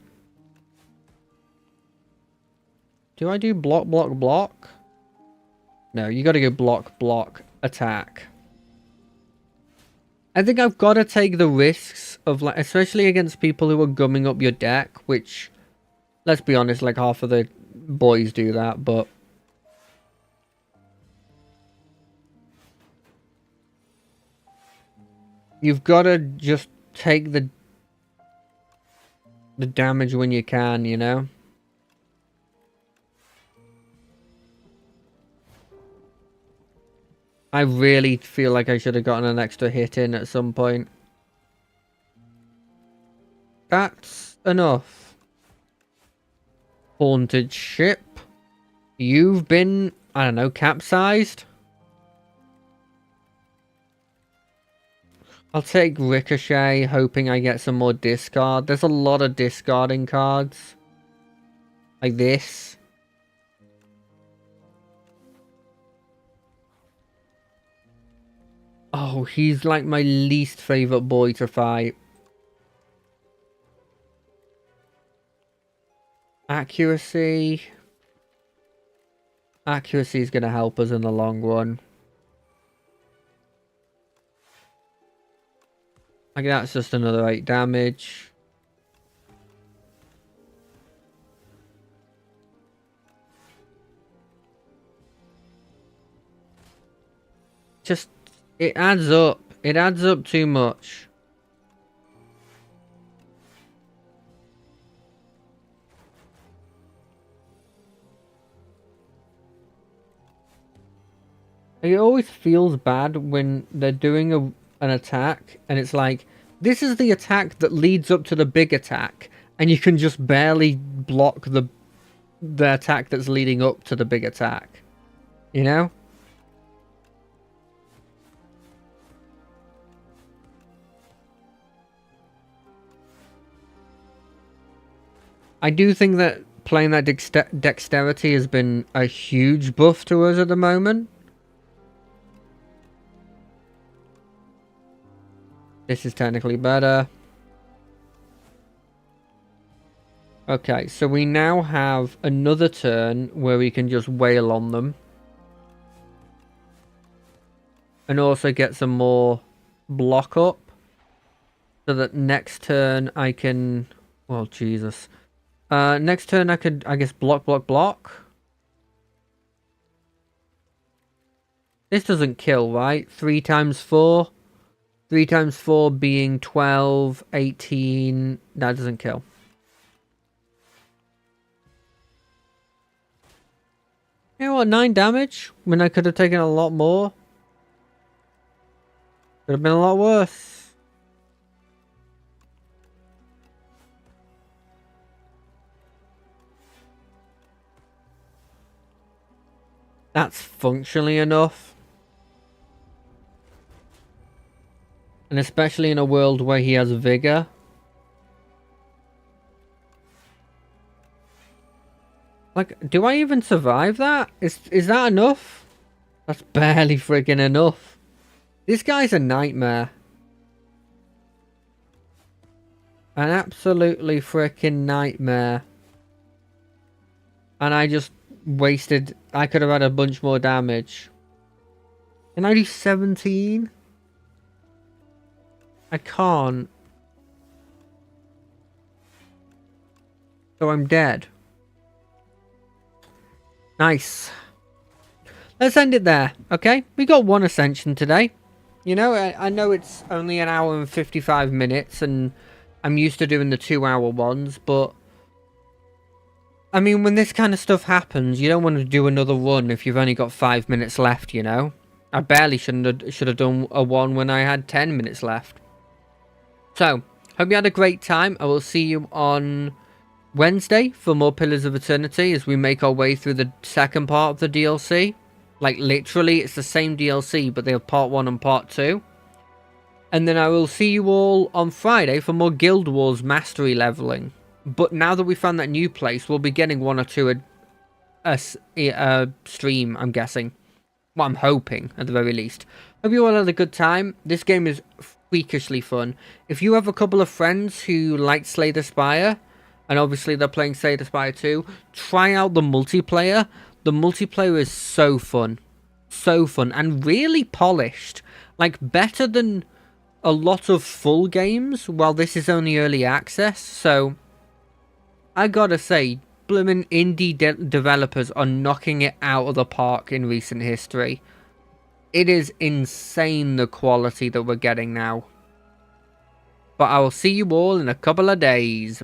Do I do block, block, block? No, you gotta go block, block, attack. I think I've got to take the risks of, like, especially against people who are gumming up your deck, which, let's be honest, like half of the boys do that, but you've got to just take the damage when you can, you know? I really feel like I should have gotten an extra hit in at some point. That's enough. Haunted ship. You've been, I don't know, capsized? I'll take Ricochet, hoping I get some more discard. There's a lot of discarding cards. Like this. Oh, he's like my least favorite boy to fight. Accuracy. Accuracy is going to help us in the long run. Like, that's just another 8 damage. Just, it adds up. It adds up too much. It always feels bad when they're doing an attack and it's like, this is the attack that leads up to the big attack, and you can just barely block the attack that's leading up to the big attack. You know? I do think that playing that dexterity has been a huge buff to us at the moment. This is technically better. Okay, so we now have another turn where we can just wail on them. And also get some more block up. So that next turn I can... Well, Jesus. Next turn I could, I guess, block, block, block. This doesn't kill, right? 3 times 4. 3 times 4 being 12, 18. That doesn't kill. You know what? 9 damage? I mean, I could have taken a lot more. Could have been a lot worse. That's functionally enough. And especially in a world where he has vigor. Like, do I even survive that? Is that enough? That's barely friggin' enough. This guy's a nightmare. An absolutely frickin' nightmare. And I just wasted... I could have had a bunch more damage. Can I do 17? I can't. So I'm dead. Nice. Let's end it there, okay? We got 1 ascension today. You know, I know it's only an hour and 55 minutes, and I'm used to doing the 2-hour ones, but... I mean, when this kind of stuff happens, you don't want to do another run if you've only got 5 minutes left, you know? I barely should have done a one when I had 10 minutes left. So, hope you had a great time. I will see you on Wednesday for more Pillars of Eternity as we make our way through the second part of the DLC. Like, literally, it's the same DLC, but they have part 1 and part 2. And then I will see you all on Friday for more Guild Wars mastery leveling. But now that we found that new place, we'll be getting one or two a stream, I'm guessing. Well, I'm hoping, at the very least. Hope you all had a good time. This game is freakishly fun. If you have a couple of friends who like Slay the Spire, and obviously they're playing Slay the Spire 2, try out the multiplayer. The multiplayer is so fun. So fun, and really polished. Like, better than a lot of full games, while this is only early access, so I gotta say, bloomin' indie developers are knocking it out of the park in recent history. It is insane the quality that we're getting now. But I will see you all in a couple of days.